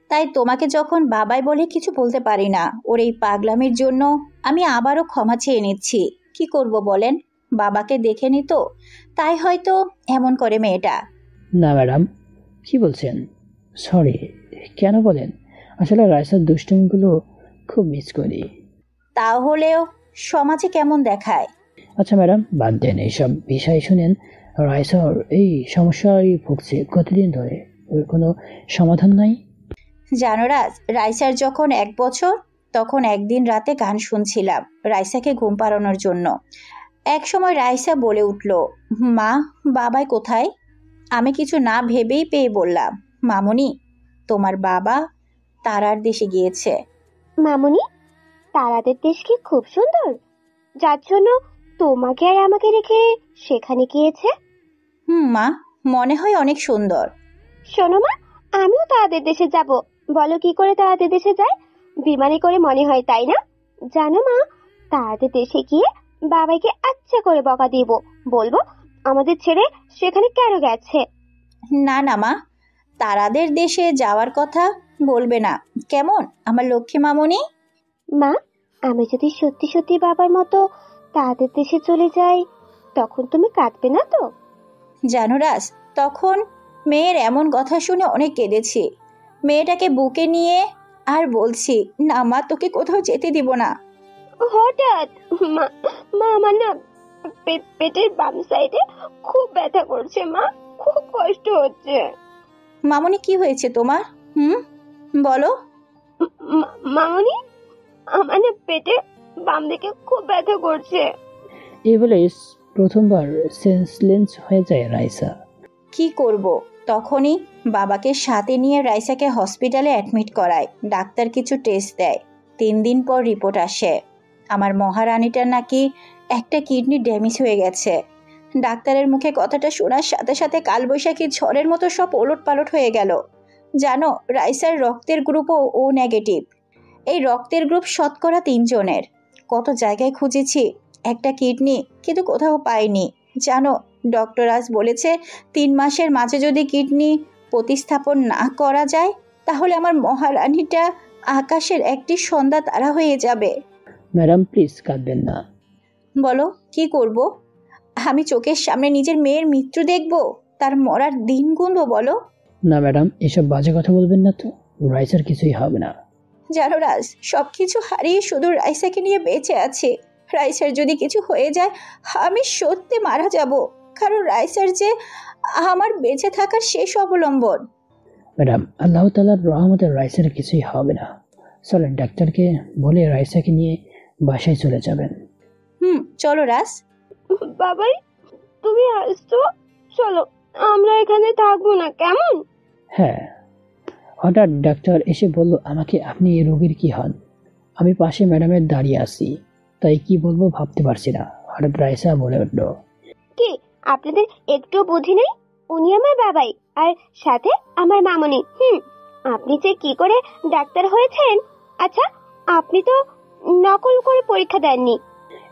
তাই তোমাকে যখন বাবাই বলে কিছু বলতে পারি না, ওর এই পাগলামির জন্য আমি আবারও ক্ষমা চেয়ে নিচ্ছি। কি করব বলেন, বাবাকে দেখে নিত, তাই হয়তো এমন করে মেয়েটা। না ম্যাডাম, কি বলছেন? সরি। কেন বলেন? আসলে রাইসার দুষ্টুমিগুলো খুব মিস করি। তাহলেও সমাজে কেমন দেখায়? আচ্ছা ম্যাডাম, বাদ দেন এইসব বিষয়। শুনেন, রাইসার এই সমস্যায় ভুগছে কতদিন ধরে? ওর কোনো সমাধান নাই? জানো রাজ, রাইসার যখন 1 বছর, তখন একদিন রাতে গান শুনছিলাম রাইসাকে ঘুম পাড়ানোর জন্য। এক সময় রাইসা বলে উঠল, মা, বাবাই কোথায়? আমি কিছু না ভেবেই পেয়ে বললাম, মামুনি, তোমার বাবা তারার দেশে গিয়েছে। মামুনি, তারাদের দেশ কি খুব সুন্দর, যার জন্য তোমাকে আর আমাকে রেখে সেখানে গিয়েছে? মা, মনে হয় অনেক সুন্দর। শোনো মা, আমিও তারাদের দেশে যাব। বলো কি করে তারাদের দেশে যায়? বিমানে করে মনে হয়, তাই না? জানো মা, তারাদের দেশে গিয়ে বাবাকে আচ্ছা করে বকা দিব, বলবো আমাদের ছেড়ে সেখানে কেন গেছে। না না মা, তারাদের দেশে যাওয়ার কথা বলবে না, কেমন আমার লক্ষ্মী মামুনি? মা, আমি যদি সত্যি সত্যি বাবার মতো তাদের দেশে চলে যাই, তখন তুমি কাঁদবে না তো? জানো রাজ, তখন মেয়ের এমন কথা শুনে অনেক কেঁদেছি। মেয়েটাকে বুকে নিয়ে আর বলছি, না মা, তোকে কোথাও যেতে দিব না। হঠাৎ মা, আমার না পেটের বাম সাইডে খুব ব্যথা করছে মা, খুব কষ্ট হচ্ছে। মামুনি, কি হয়েছে তোমার? বলো। মামুনি, আমার না পেটে বাম দিকে খুব ব্যথা করছে। এই বলে প্রথমবার সেন্সলেস হয়ে যায় রাইসা। কি করব? তখনই বাবাকে সাথে নিয়ে রাইসাকে হসপিটালে অ্যাডমিট করায়। ডাক্তার কিছু টেস্ট দেয়। 3 দিন পর রিপোর্ট আসে, আমার মহারানীটার নাকি একটা কিডনি ড্যামেজ হয়ে গেছে। ডাক্তারের মুখে কথাটা শোনার সাথে সাথে কালবৈশাখী ঝড়ের মতো সব ওলটপালট হয়ে গেল। জানো, রাইসার রক্তের গ্রুপও ও নেগেটিভ। এই রক্তের গ্রুপ শতকরা 3 জনের। কত জায়গায় খুঁজেছি একটা কিডনি, কিন্তু কোথাও পাইনি। জানো, ডক্টর আজ বলেছে 3 মাসের মাঝে যদি কিডনি প্রতিস্থাপন না করা যায়, তাহলে আমার মহারানীটা আকাশের একটি সন্ধ্যা তারা হয়ে যাবে। ম্যাডাম প্লিজ কাঁদবেন না। বলো, কি করব? আমি চোখের সামনে নিজের মেয়ের মৃত্যু দেখব, তার মরার দিন গুনবো? বলো। না ম্যাডাম, এসব বাজে কথা বলবেন না তো, রাইসার কিছুই হবে না। জানো রাজ, সবকিছু হারিয়ে শুধু রাইসাকে নিয়ে বেঁচে আছে। রাইসার যদি কিছু হয়ে যায়, আমি সত্যি মারা যাব, কারণ রাইসার যে আমার বেঁচে থাকার শেষ অবলম্বন। ম্যাডাম, আল্লাহ তাআলার রহমতে রাইসার কিছুই হবে না। চলেন, ডাক্তারকে বলে রাইসাকে নিয়ে বাসায় চলে যাবেন। চলো রাজ। বাবাই, তুমি আসছো? চলো, আমরা এখানে থাকবো না, কেমন? হ্যাঁ। হঠাৎ ডাক্তার এসে বলল আমাকে, আপনি এই রোগীর কি হন? আমি পাশে ম্যাডামের দাঁড়িয়ে আছি, তাই কি বলবো ভাবতে পারছি না। হঠাৎ রাইসা বলে উঠল, কি আপনাদের একটু বুদ্ধি নেই? উনি আমার বাবাই, আর সাথে আমার মামুনি। আপনি যে কি করে ডাক্তার হয়েছেন? আচ্ছা, আপনি তো নকল করে পরীক্ষা দেননি।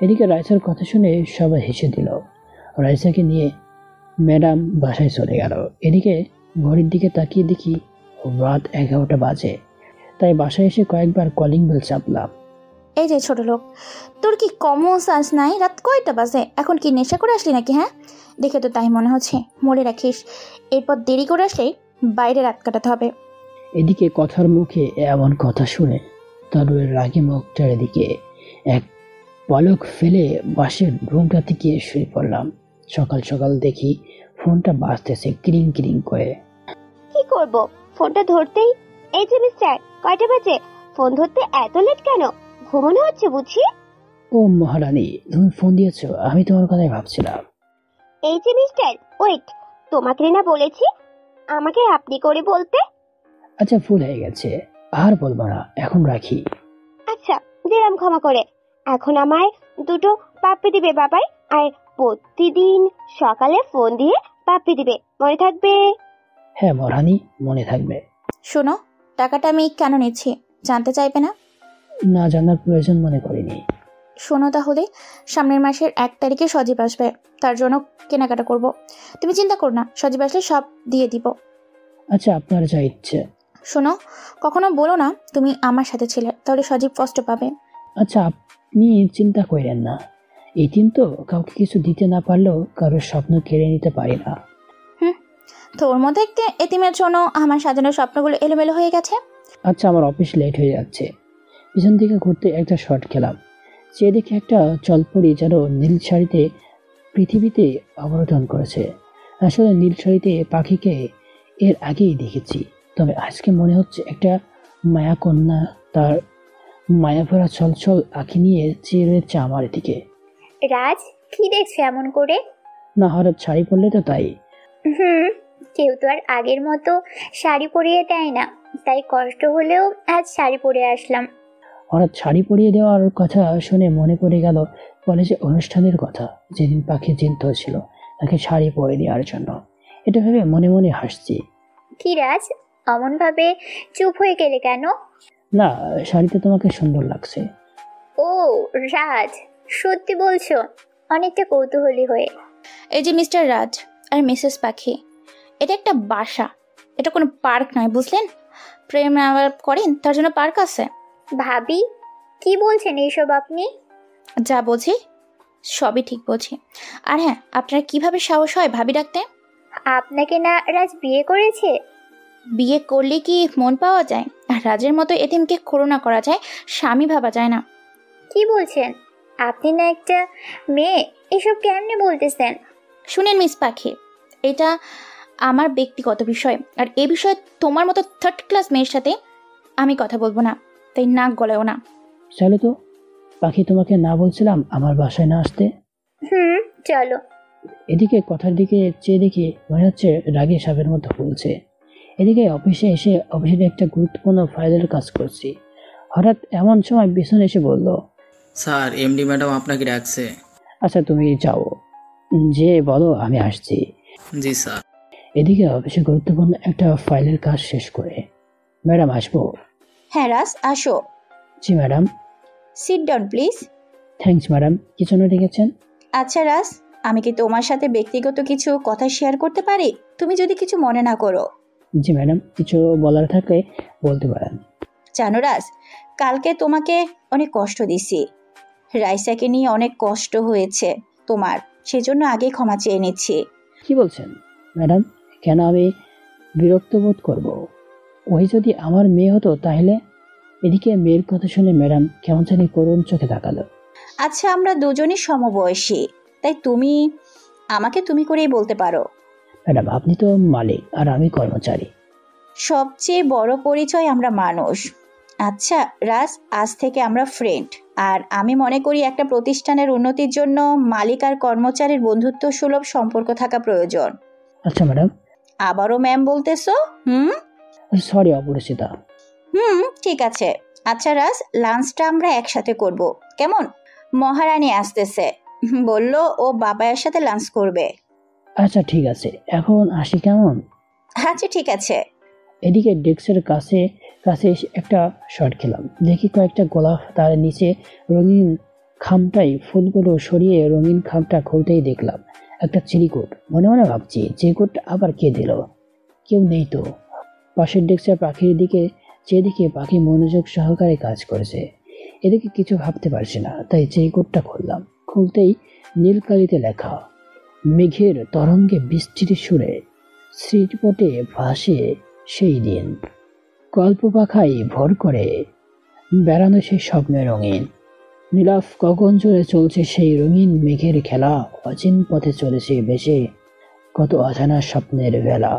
এদিকে রাইসার কথা শুনে সবাই হেসে দিল। রাইসাকে নিয়ে ম্যাডাম বাসায় চলে গেল। এদিকে ঘড়ির দিকে তাকিয়ে দেখি রাত 11টা বাজে, তাই বাসায় এসে কয়েকবার কলিং বেল চাপলাম। এই যে ছোট লোক, তোর কি কমন সেন্স নাই? রাত কয়টা বাজে? এখন কি নেশা করে আসলি নাকি? হ্যাঁ, দেখে তো তাই মনে হচ্ছে। মনে রাখিস, এরপর দেরি করে আসলে বাইরে রাত কাটাতে হবে। এদিকে কথার মুখে এমন কথা শুনে তারুয়ের রাগে মুখটার দিকে এক পলক ফেলে বাসের রুমটা থেকে শুয়ে পড়লাম। সকাল সকাল দেখি ফোনটা বাজতেছে ক্রিং ক্রিং করে। কি করব, ফোনটা ধরতেই, এই যে মিস্টার, কয়টা বাজে? ফোন ধরতে এত লেট কেন? ঘুমানো হচ্ছে বুঝি? ও মহারানী, তুমি ফোন দিয়েছো, আমি তোমার কথাই ভাবছিলাম। এই যে মিস্টার, ওয়েট, তোমাকে না বলেছি আমাকে আপনি করে বলতে? আচ্ছা, ভুল হয়ে গেছে, আর বলবো না, এখন রাখি। আচ্ছা, দিলাম ক্ষমা করে। এখন আমায় 2টো পাপ্পি দিবে বাবাই, আর প্রতিদিন সকালে ফোন দিয়ে পাপ্পি দিবে, মনে থাকবে? হ্যাঁ মহারানী, মনে থাকবে। শোনো, টাকাটা আমি কেন নিচ্ছি জানতে চাইবে না? না, জানার প্রয়োজন মনে করিনি। শোনো তাহলে, সামনের মাসের 1 তারিখে সজীব আসবে, তার জন্য কেনাকাটা করব। তুমি চিন্তা করো না, সজীব আসলে সব দিয়ে দিব। আচ্ছা, আপনার যা ইচ্ছে। শোনো, কখনো বলো না তুমি আমার সাথে ছিলে, তাহলে সজীব কষ্ট পাবে। আচ্ছা, আপনি চিন্তা করেন না। এতিম তো, কাউকে কিছু দিতে না পারলেও কারোর স্বপ্ন কেড়ে নিতে পারি না। তোর মধ্যে একটা এতিমের জন্য আমার সাজানোর স্বপ্নগুলো এলোমেলো হয়ে গেছে। আচ্ছা, আমার অফিস লেট হয়ে যাচ্ছে। পিছন দিকে ঘুরতে একটা শর্ট খেলাম, চেয়ে দেখে একটা জলপরি যেন নীল শাড়িতে পৃথিবীতে অবতরণ করেছে। আসলে নীল শাড়িতে পাখিকে এর আগেই দেখেছি, তবে আজকে মনে হচ্ছে একটা মায়াকন্যা তার মায়াভরা ছলছল আঁখি নিয়ে চেয়ে রয়েছে আমার দিকে। রাজ, কি দেখছো এমন করে? না, হঠাৎ শাড়ি পরলে তো তাই। কেউ তো আর আগের মতো শাড়ি পরিয়ে দেয় না, তাই কষ্ট হলেও আজ শাড়ি পরে আসলাম। হঠাৎ শাড়ি পরিয়ে দেওয়ার কথা শুনে মনে পড়ে গেল কলেজে অনুষ্ঠানের কথা, যেদিন পাখি চিন্তা ছিল তাকে শাড়ি পরে দেওয়ার জন্য। এটা ভেবে মনে মনে হাসছি। কি রাজ, অমন ভাবে চুপ হয়ে গেলে কেন? না, শাড়িতে তোমাকে সুন্দর লাগছে। ও রাজ, সত্যি বলছো? অনেকটা কৌতূহলী হয়ে। এই যে মিস্টার রাজ আর মিসেস পাখি, এটা একটা বাসা, এটা কোনো পার্ক নয়, বুঝলেন? প্রেম আবার করেন তার জন্য পার্ক আছে। ভাবি, কি বলছেন এইসব আপনি? যা বুঝি সবই ঠিক বুঝি। আর হ্যাঁ, আপনার কিভাবে সাহস হয় ভাবি ডাকতে? আপনাকে না রাজ বিয়ে করেছে? বিয়ে করলে কি মন পাওয়া যায়? আর রাজের মতো এতিমকে করুণা করা যায়, স্বামী ভাবা যায় না। কি বলছেন? আপনি না একটা মেয়ে, এসব কেমনে বলতেছেন? শুনেন মিস পাখি, এটা আমার ব্যক্তিগত বিষয়, আর এ বিষয়ে তোমার মতো থার্ড ক্লাস মেয়ের সাথে আমি কথা বলবো না, তাই নাক গলায়ও না। চলো তো পাখি, তোমাকে না বলছিলাম আমার বাসায় না আসতে? চলো। এদিকে কথার দিকে চেয়ে দেখি মনে হচ্ছে রাগে সাপের মতো ফুলছে। এদিকে অফিসে এসে অফিসের একটা গুরুত্বপূর্ণ ফাইলের কাজ করছি। হঠাৎ এমন সময় পিছনে এসে বলল, স্যার, এমডি ম্যাডাম আপনাকে ডাকছে। আচ্ছা তুমি যাও, যে বলো আমি আসছি। জি স্যার। এদিকে অফিসে গুরুত্বপূর্ণ একটা ফাইলের কাজ শেষ করে, ম্যাডাম আসবো? হ্যাঁ রাজ, আসো। জি madam. Sit down please. Thanks madam, কি জন্য ডেকেছেন? আচ্ছা রাজ, আমি কি তোমার সাথে ব্যক্তিগত কিছু কথা শেয়ার করতে পারি, তুমি যদি কিছু মনে না করো? জি ম্যাডাম, কিছু বলার থাকলে বলতে পারেন। জানো রাজ, কালকে তোমাকে অনেক কষ্ট দিছি। রাইসাকে নিয়ে অনেক কষ্ট হয়েছে তোমার, সেজন্য আগে ক্ষমা চেয়ে নিচ্ছি। কি বলছেন ম্যাডাম? কেন আমি বিরক্ত বোধ করব? ওই যদি আমার মেয়ে হতো তাহলে? এদিকে মেয়ের কথা শুনে ম্যাডাম কেমন জানি করুণ চোখে তাকালো। আচ্ছা, আমরা দুজনই সমবয়সী, তাই তুমি আমাকে তুমি করেই বলতে পারো। ম্যাডাম, আপনি তো মালিক আর আমি কর্মচারী। সবচেয়ে বড় পরিচয় আমরা মানুষ। আচ্ছা রাজ, আজ থেকে আমরা ফ্রেন্ড। আর আমি মনে করি একটা প্রতিষ্ঠানের উন্নতির জন্য মালিক আর কর্মচারীর বন্ধুত্ব সুলভ সম্পর্ক থাকা প্রয়োজন। আচ্ছা ম্যাডাম। আবারও ম্যাম বলতেছো? সরি অপরিচিতা। ঠিক আছে। আচ্ছা রাজ, লাঞ্চটা আমরা একসাথে করব, কেমন? মহারানী আসতেছে, বলল ও বাবার সাথে লাঞ্চ করবে। আচ্ছা ঠিক আছে, এখন আসি কেমন? আচ্ছা ঠিক আছে। এদিকে ডেস্কের কাছে কাছে এসে একটা শট খেলাম, দেখি কয়েকটা গোলাপ, তার নিচে রঙিন খামটাই ফুলগুলো সরিয়ে রঙিন খামটা খুলতেই দেখলাম একটা চিরিকোট। মনে মনে ভাবছি চিরিকোটটা আবার কে দিল? কেউ নেই তো। পাশের ডেস্কের পাখির দিকে চেয়ে দেখি পাখি মনোযোগ সহকারে কাজ করেছে। এদিকে কিছু ভাবতে পারছি না, তাই চিরিকোটটা খুললাম। খুলতেই নীল কালিতে লেখা, মেঘের তরঙ্গে বৃষ্টির সুরে স্মৃতিপটে ভাসে সেই দিন, গল্প পাখায় ভর করে বেড়ানো সেই স্বপ্নের রঙিন নীলাভ গগন জুড়ে চলছে সেই রঙিন মেঘের খেলা, অচিন পথে চলেছে বেশে কত অজানা স্বপ্নের বেলা।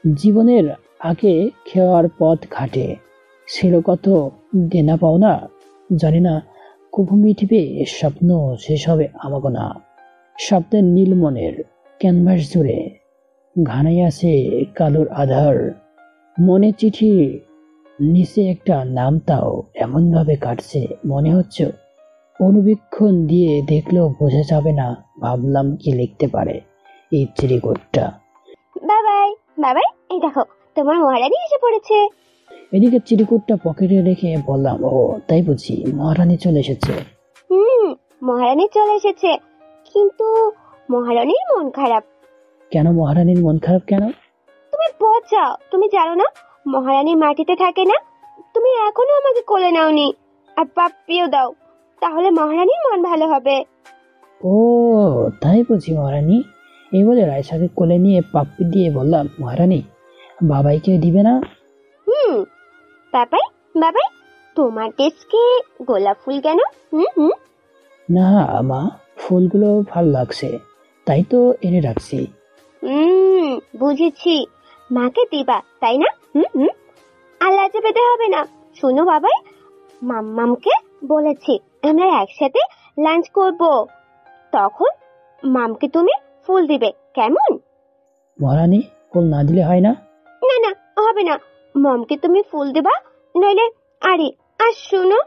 জীবনের আগে খেওয়ার পথ ঘাটে ছিল কত দেনা পাওনা, জানি না কবু মিটবে স্বপ্ন শেষ হবে আমাকে না। স্বপ্নের নীল মনের ক্যানভাস জুড়ে ঘানাই আছে কালোর আধার, মনে চিঠি নিচে একটা নাম, তাও এমনভাবে কাটছে মনে হচ্ছে অনুবীক্ষণ দিয়ে দেখলেও বোঝা যাবে না। ভাবলাম কি লিখতে পারে এই চিরিকোটটা। বাবাই বাবাই, এই দেখো তোমার মহারানী এসে পড়েছে। এদিকে চিরিকোটটা পকেটে রেখে বললাম, ও তাই বুঝি মহারানী চলে এসেছে? মহারানী চলে এসেছে, কিন্তু মহারানীর মন খারাপ। কেন মহারানীর মন খারাপ কেন? তুমি বোঝাও, তুমি জানো না মহারানী মাটিতে থাকে না? তুমি এখনো আমাকে কোলে নাওনি, আর পাপ্পিও দাও, তাহলে মহারানীর মন ভালো হবে। ও তাই বুঝি মহারানী? এই বলে রায়সাকে কোলে নিয়ে পাপ্পি দিয়ে বললাম, মহারানী বাবাইকে দিবে না? বাবাই বাবাই, তোমার ডেস্কে গোলাপ ফুল কেন? না মা, ফুলগুলো ভালো লাগছে তাই তো এনে রাখছি। বুঝেছি, মাকে দিবা তাই না? আর লজ্জা পেতে হবে না। শোনো বাবাই, মামকে বলেছি আমরা একসাথে লাঞ্চ করব, তখন মামকে তুমি ফুল দিবে, কেমন? মহারানী, ফুল না দিলে হয় না? না না, হবে না, মমকে তুমি ফুল দিবা, নইলে আরে। আর শোনো,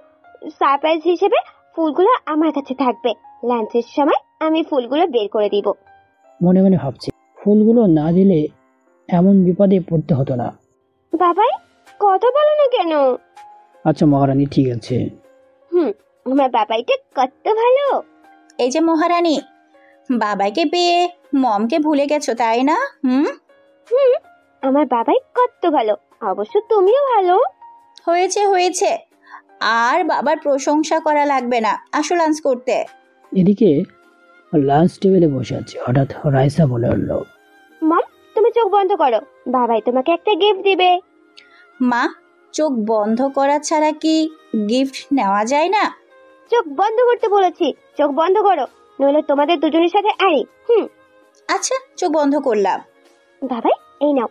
সারপ্রাইজ হিসেবে ফুলগুলো আমার কাছে থাকবে, লাঞ্চের সময় আমি ফুলগুলো বের করে দিব। মনে মনে ভাবছি, ফুলগুলো না দিলে এমন বিপদে পড়তে হতো না। বাবাই, কথা বলো না কেন? আচ্ছা মহারানী, ঠিক আছে। আমার বাবাইটা কত ভালো। এই যে মহারানী, বাবাইকে পেয়ে মমকে ভুলে গেছো তাই না? আমার বাবাই কত ভালো, অবশ্য তুমিও ভালো। হয়েছে হয়েছে, আর বাবার প্রশংসা করা লাগবে না, আসো লাঞ্চ করতে। এদিকে লাঞ্চ টেবিলে বসে আছে, হঠাৎ রাইসা বলে উঠল, মম তুমি চোখ বন্ধ করো, বাবাই তোমাকে একটা গিফট দিবে। মা, চোখ বন্ধ করা ছাড়া কি গিফট নেওয়া যায় না? চোখ বন্ধ করতে বলেছি, চোখ বন্ধ করো, নইলে তোমাদের দুজনের সাথে আরে। আচ্ছা, চোখ বন্ধ করলাম। বাবাই, এই নাও,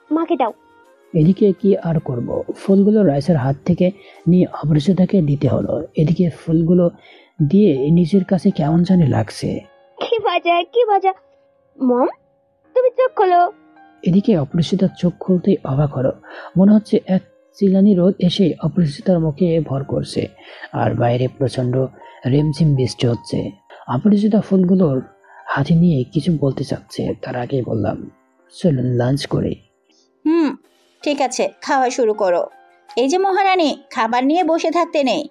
মাকে দাও। এদিকে কি আর করব, ফুলগুলো রাইসার হাত থেকে নিয়ে অপরিচিতাকে দিতে হলো। এদিকে ফুলগুলো দিয়ে নিজের কাছে কেমন জানি লাগছে। কি মজা, কি মজা। মম, তুমি চোখ খোলো। এদিকে অপরিচিতার চোখ খুলতেই অবাক হলো, মনে হচ্ছে এক চিলানি রোদ এসে অপরিচিতার মুখে ভর করছে, আর বাইরে প্রচন্ড রিমঝিম বৃষ্টি হচ্ছে। অপরিচিতা ফুলগুলোর হাতে নিয়ে কিছু বলতে চাচ্ছে, তার আগে বললাম, চলুন লাঞ্চ করে। ঠিক আছে, খাওয়া শুরু করো। এই যে মহারানী, খাবার নিয়ে বসে থাকতে নেই।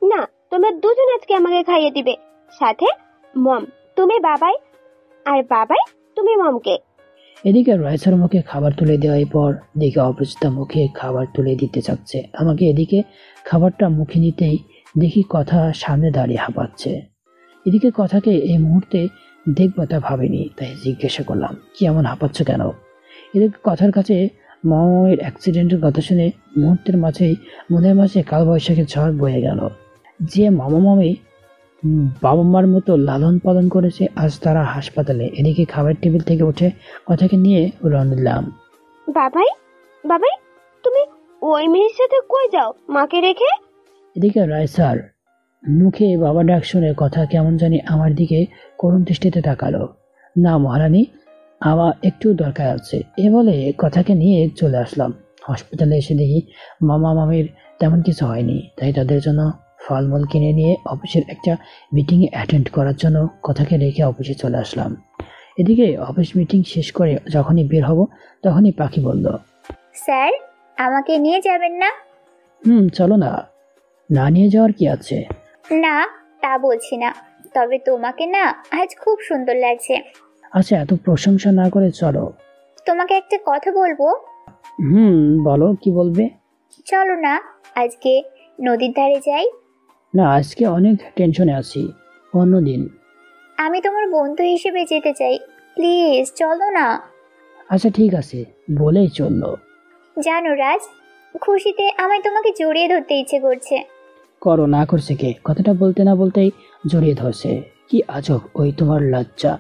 না, তোমরা দুজন আজকে আমাকে খাইয়ে দিবে, সাথে মম তুমি বাবাই, আর বাবাই তুমি মমকে। এদিকে রাইসার মুখে খাবার তুলে দেওয়ার পর দেখে অপরিচিতা মুখে খাবার তুলে দিতে চাচ্ছে আমাকে। এদিকে খাবারটা মুখে নিতেই দেখি কথা সামনে দাঁড়িয়ে হাঁপাচ্ছে। এদিকে কথাকে এই মুহূর্তে দেখবো তা ভাবিনি, তাই জিজ্ঞাসা করলাম, কি এমন হাঁপাচ্ছ কেন? এদিকে কথার কাছে মামামের অ্যাক্সিডেন্টের কথা শুনে মুহূর্তের মাঝেই মনের মাঝে কালবৈশাখী ঝড় বয়ে গেল। যে মামা মামি বাবা মার মতো লালন পালন করেছে, আজ তারা হাসপাতালে। এদিকে খাবার টেবিল থেকে উঠে কথাকে নিয়ে রওনা দিলাম। বাবাই, বাবাই, তুমি ওই মেয়ের সাথে কই যাও মাকে রেখে? এদিকে রাইসার মুখে বাবা ডাক শুনে কথা কেমন জানি আমার দিকে করুণ দৃষ্টিতে তাকালো। না মহারানী, আমার একটু দরকার আছে, এ বলে কথাকে নিয়ে চলে আসলাম। হসপিটালে এসে দেখি মামা মামির তেমন কিছু হয়নি, তাই তাদের জন্য ফলমূল কিনে নিয়ে অফিসের একটা মিটিংয়ে অ্যাটেন্ড করার জন্য কথাকে রেখে অফিসে চলে আসলাম। এদিকে অফিস মিটিং শেষ করে যখনই বের হব তখনই পাখি বলল, স্যার, আমাকে নিয়ে যাবেন না? চলো না, না নিয়ে যাওয়ার কি আছে? না, তা বলছি না, তবে তোমাকে না আজ খুব সুন্দর লাগছে। আচ্ছা, এত প্রশংসা না করে চলো। তোমাকে একটা কথা বলবো। বলো, কি বলবে? চলো না আজকে নদীর ধারে যাই। না, আজকে অনেক টেনশনে আছি, অন্যদিন। আমি তোমার বন্ধু হিসেবে যেতে চাই, প্লিজ চলো না। আচ্ছা ঠিক আছে, বলেই চললো। জানো রাজ, খুশিতে আমায় তোমাকে জড়িয়ে ধরতে ইচ্ছে করছে। করো, না করছে কে? কথাটা বলতে না বলতেই জড়িয়ে ধরছে। কি আজব, ওই তোমার লজ্জা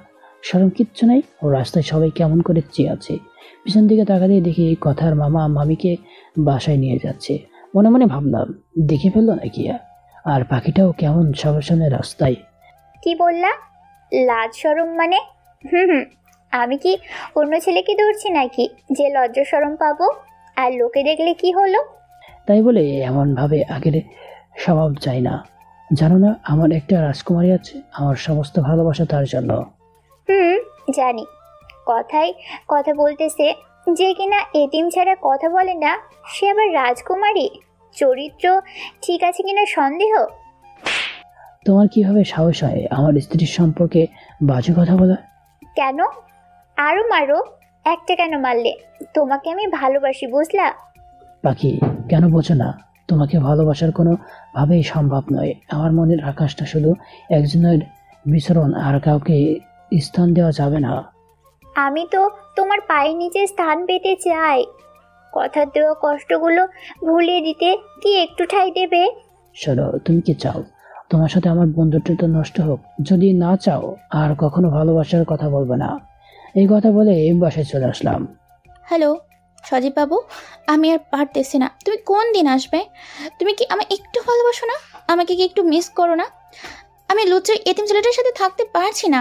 শরম কিচ্ছু নাই। ও রাস্তায় সবাই কেমন করে চেয়ে আছে, পিছন দিকে তাকাতেই দেখি কথার মামা মামিকে বাসায় নিয়ে যাচ্ছে। মনে মনে ভাবলাম, দেখে ফেললো নাকি? আর পাখিটাও কেমন সবার সামনে রাস্তায়। কি বললা? লাজ শরম মানে? আমি কি অন্য ছেলেকে ধরছি নাকি যে লজ্জা শরম পাবো? আর লোকে দেখলে কি হলো? তাই বলে এমন ভাবে আগের স্বভাব চাই না। জানো না, আমার একটা রাজকুমারী আছে, আমার সমস্ত ভালোবাসা তার জন্য। জানি, কথায় কথা বলতেছে যে কিনা এতিম ছাড়া কথা বলে না, সে আবার রাজকুমারী? চরিত্র ঠিক আছে কিনা সন্দেহ। তোমার কিভাবে সাহস হয় আমার স্ত্রীর সম্পর্কে বাজে কথা বলা? কেন? আরো মারো, একটা কেন মারলে? তোমাকে আমি ভালোবাসি, বুঝলা? পাখি, কেন বোঝো না? তোমাকে ভালোবাসার কোনো ভাবেই সম্ভব নয়। আমার মনের আকাশটা শুধু একজনের বিচরণ, আর কাউকে স্থান দেওয়া যাবে না। আমি তো তোমার পায়ের নিচে স্থান পেতে চাই। কথা দেওয়া কষ্টগুলো ভুলিয়ে দিতে কি একটু ঠাঁই দেবে? শোনো, তুমি কি চাও তোমার সাথে আমার বন্ধুত্বটা নষ্ট হোক। যদি না চাও আর কখনো ভালোবাসার কথা বলবে না। এই কথা বলে বাসায় চলে আসলাম। হ্যালো সজীব বাবু, আমি আর পারতেছি না। তুমি কোন দিন আসবে? তুমি কি আমায় একটু ভালোবাসো না? আমাকে কি একটু মিস করো না? আমি লুচ্চু এতিম ছেলেটার সাথে থাকতে পারছি না।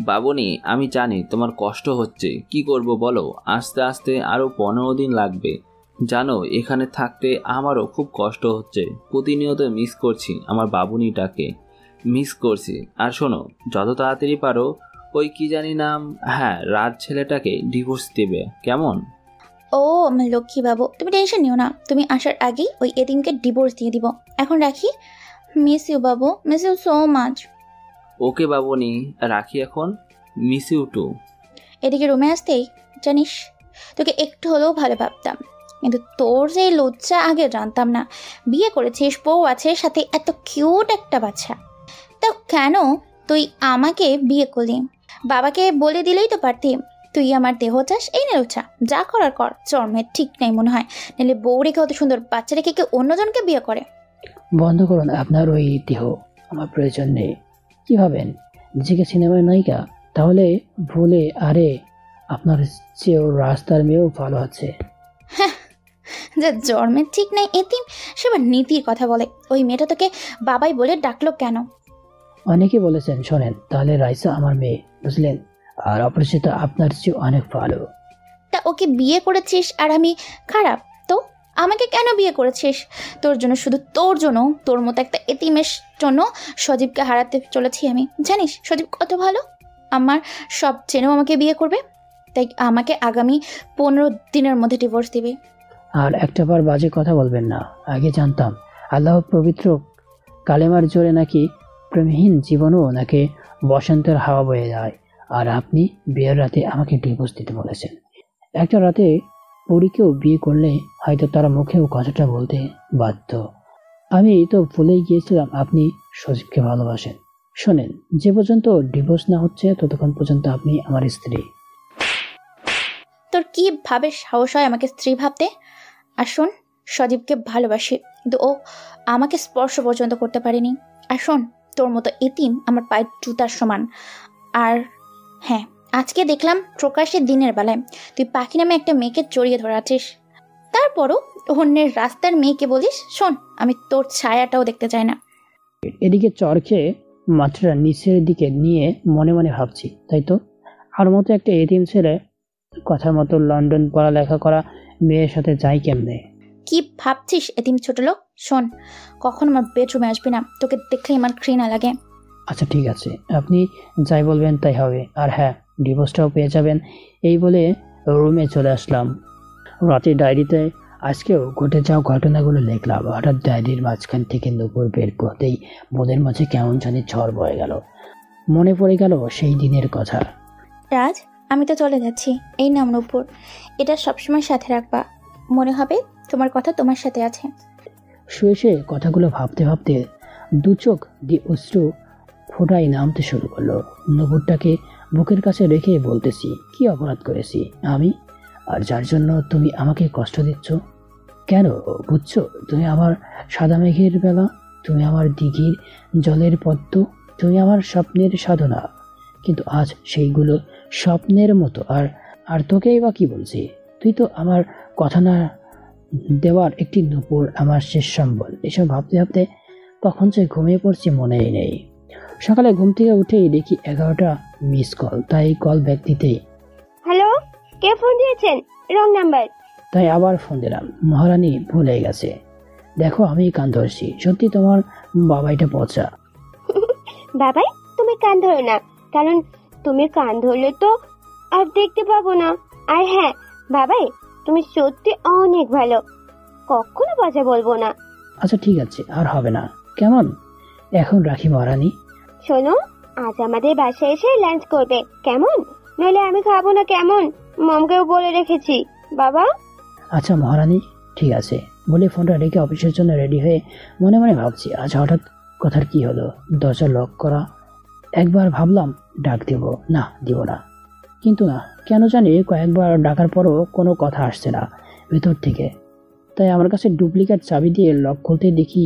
বাবুনি, আমি জানি তোমার কষ্ট হচ্ছে, কি করব বলো? আস্তে আস্তে আরো 15 দিন লাগবে। জানো, এখানে থাকতে আমারও খুব কষ্ট হচ্ছে। প্রতিনিয়ত মিস করছি আমার বাবুনিটাকে, মিস করছি। আর শোনো, যত তাড়াতাড়ি পারো ওই কি জানি নাম, হ্যাঁ, রাজ ছেলেটাকে ডিভোর্স দেবে, কেমন? ও আমার লক্ষ্মী বাবু, তুমি টেনশন নিও না। তুমি আসার আগেই ওই এতিমকে ডিভোর্স দিয়ে দিব। এখন রাখি। মিস ইউ বাবু, miss you so much. Okay বাবুনি, রাখি এখন। Miss you too. এদিকে রুমে আসতেই, জানিস, তোকে একটু হলেও ভালো ভাবতাম, কিন্তু তোর যে লজ্জা আগে জানতাম না। বিয়ে করেছিস, বউ আছে, সাথে এত কিউট একটা বাচ্চা। তা কেন তুই আমাকে বিয়ে করলি? বাবাকে বলে দিলেই তো পারতি তুই আমার দেহ চাস। এই নে লজ্জা, যা করার কর। জন্মের ঠিক নেই মনে হয়, নাহলে বউ রেখে অত সুন্দর বাচ্চা রেখে কেউ অন্যজনকে বিয়ে করে? বন্ধ করুন আপনার ওই দেহ, আমার প্রয়োজন নেই। কি ভাবেন নিজেকে সিনেমার নায়িকা? তাহলে ভুলে আরে আপনার চেয়েও রাস্তার মেয়েও ভালো আছে। যে জন্মের ঠিক নেই এতিম, সেবার নীতির কথা বলে। ওই মেয়েটা তোকে বাবাই বলে ডাকলো কেন? অনেকে বলেছেন, শোনেন, তাহলে রাইসা আমার মেয়ে, বুঝলেন? আর অপরিচিত আপনার চেয়ে অনেক ভালো। তা ওকে বিয়ে করেছিস আর আমি খারাপ? তো আমাকে কেন বিয়ে করেছিস? তোর জন্য, শুধু তোর জন্য, তোর মতো একটা এতিমের জন্য সজীবকে হারাতে চলেছি আমি। জানিস সজীব কত ভালো? আমার সব জেনেও আমাকে বিয়ে করবে। তাই আমাকে আগামী 15 দিনের মধ্যে ডিভোর্স দিবে। আর একটাবার বাজে কথা বলবেন না। আগে জানতাম আল্লাহ পবিত্র কালেমার জোরে নাকি প্রেমহীন জীবনও নাকি বসন্তের হাওয়া বয়ে যায়। আর আপনি বিয়ের রাতে আমাকে ডিভোর্স দিতে বলেছেন। একটা রাতে পরীকেও বিয়ে করলে হয়তো তারা মুখেও কথাটা বলতে বাধ্য। আমি তো ভুলেই গিয়েছিলাম আপনি সজীবকে ভালোবাসেন। শোনেন, যে পর্যন্ত ডিভোর্স না হচ্ছে ততক্ষণ পর্যন্ত আপনি আমার স্ত্রী। তোর কি ভাবে সাহস হয় আমাকে স্ত্রী ভাবতে? আর শোন, সজীবকে ভালোবাসি, কিন্তু ও আমাকে স্পর্শ পর্যন্ত করতে পারেনি। আর শোন, তোর মতো এতিম আমার পায়ের জুতার সমান। আর হ্যাঁ, আজকে দেখলাম প্রকাশ্যে দিনের বেলায় তুই পাখি নামে একটা মেয়েকে জড়িয়ে ধরে আছিস। তারপরও অন্যের রাস্তার মেয়েকে বলিস, শোন, আমি তোর ছায়াটাও দেখতে চাই না। এদিকে চর খেয়ে মাত্রা নিচের দিকে নিয়ে মনে মনে ভাবছি, তাই তো আর মতো একটা এতিম ছেলে কথার মতো লন্ডন পড়ালেখা করা মেয়ের সাথে যাই কেমনে? কি ভাবছিস এতিম ছোট লোক? শোন, কখন আমার বেডরুমে আসবি না, তোকে দেখলেই আমার ঘৃণা লাগে। আচ্ছা ঠিক আছে, আপনি যাই বলবেন তাই হবে। আর হ্যাঁ, ডিভোর্সটাও পেয়ে যাবেন। এই বলে রুমে চলে আসলাম। রাতে ডায়েরিতে আজকেও ঘটে যাওয়া ঘটনাগুলো লিখলাম। হঠাৎ ডায়েরির মাঝখান থেকে নুপুর বের করতেই মনের মাঝে কেমন জানি ঝড় বয়ে গেল। মনে পড়ে গেল সেই দিনের কথা। রাজ, আমি তো চলে যাচ্ছি। এই নাম নুপুর, এটা সবসময় সাথে রাখবা। মনে হবে তোমার কথা তোমার সাথে আছে। শুয়ে শুয়ে কথাগুলো ভাবতে ভাবতে দু চোখ দিয়ে অশ্রু ফোটাই নামতে শুরু করলো। নুপুরটাকে বুকের কাছে রেখে বলতেছি, কি অপরাধ করেছি আমি, আর যার জন্য তুমি আমাকে কষ্ট দিচ্ছ? কেন বুঝছো? তুমি আমার সাদা মেঘের বেলা, তুমি আমার দিঘির জলের পদ্ম, তুমি আমার স্বপ্নের সাধনা। কিন্তু আজ সেইগুলো স্বপ্নের মতো। আর তোকেই বা কি বলছি? তুই তো আমার কথা না দেওয়ার একটি নুপুর, আমার শেষ সম্বল। এসব ভাবতে ভাবতে কখন যে ঘুমিয়ে পড়ছি মনেই নেই। সকালে ঘুম থেকে উঠেই দেখি 11টা মিস কল। তাই কল ব্যাক দিতেই, হ্যালো, কে ফোন দিয়েছেন? Wrong number. তাই আবার ফোন দিলাম। মহারানী ভুলে গেছে। দেখো আমি কান ধরছি, সত্যি তোমার বাবাইটা পচা। বাবাই, তুমি কান ধরো না, কারণ তুমি কান ধরলে তো আর দেখতে পাবো না। আর হ্যাঁ বাবাই, তুমি সত্যি অনেক ভালো, কখনো বাজে বলবো না। আচ্ছা ঠিক আছে, আর হবে না, কেমন? এখন রাখি মহারানী। শোনো, আজ আমাদের বাসায় এসে লাঞ্চ করবে, কেমন? নইলে আমি খাবো না, কেমন? মমকেও বলে রেখেছি বাবা। আচ্ছা মহারানী, ঠিক আছে বলে ফোনটা রেখে অফিসের জন্য রেডি হয়ে মনে মনে ভাবছি, আজ হঠাৎ কথার কি হলো? দরজা লক করা। একবার ভাবলাম ডাক দেব, না দিব না, কিন্তু না, কেন জানি কয়েকবার ডাকার পরও কোনো কথা আসছে না ভেতর থেকে। তাই আমার কাছে ডুপ্লিকেট চাবি দিয়ে লক খুলতে দেখি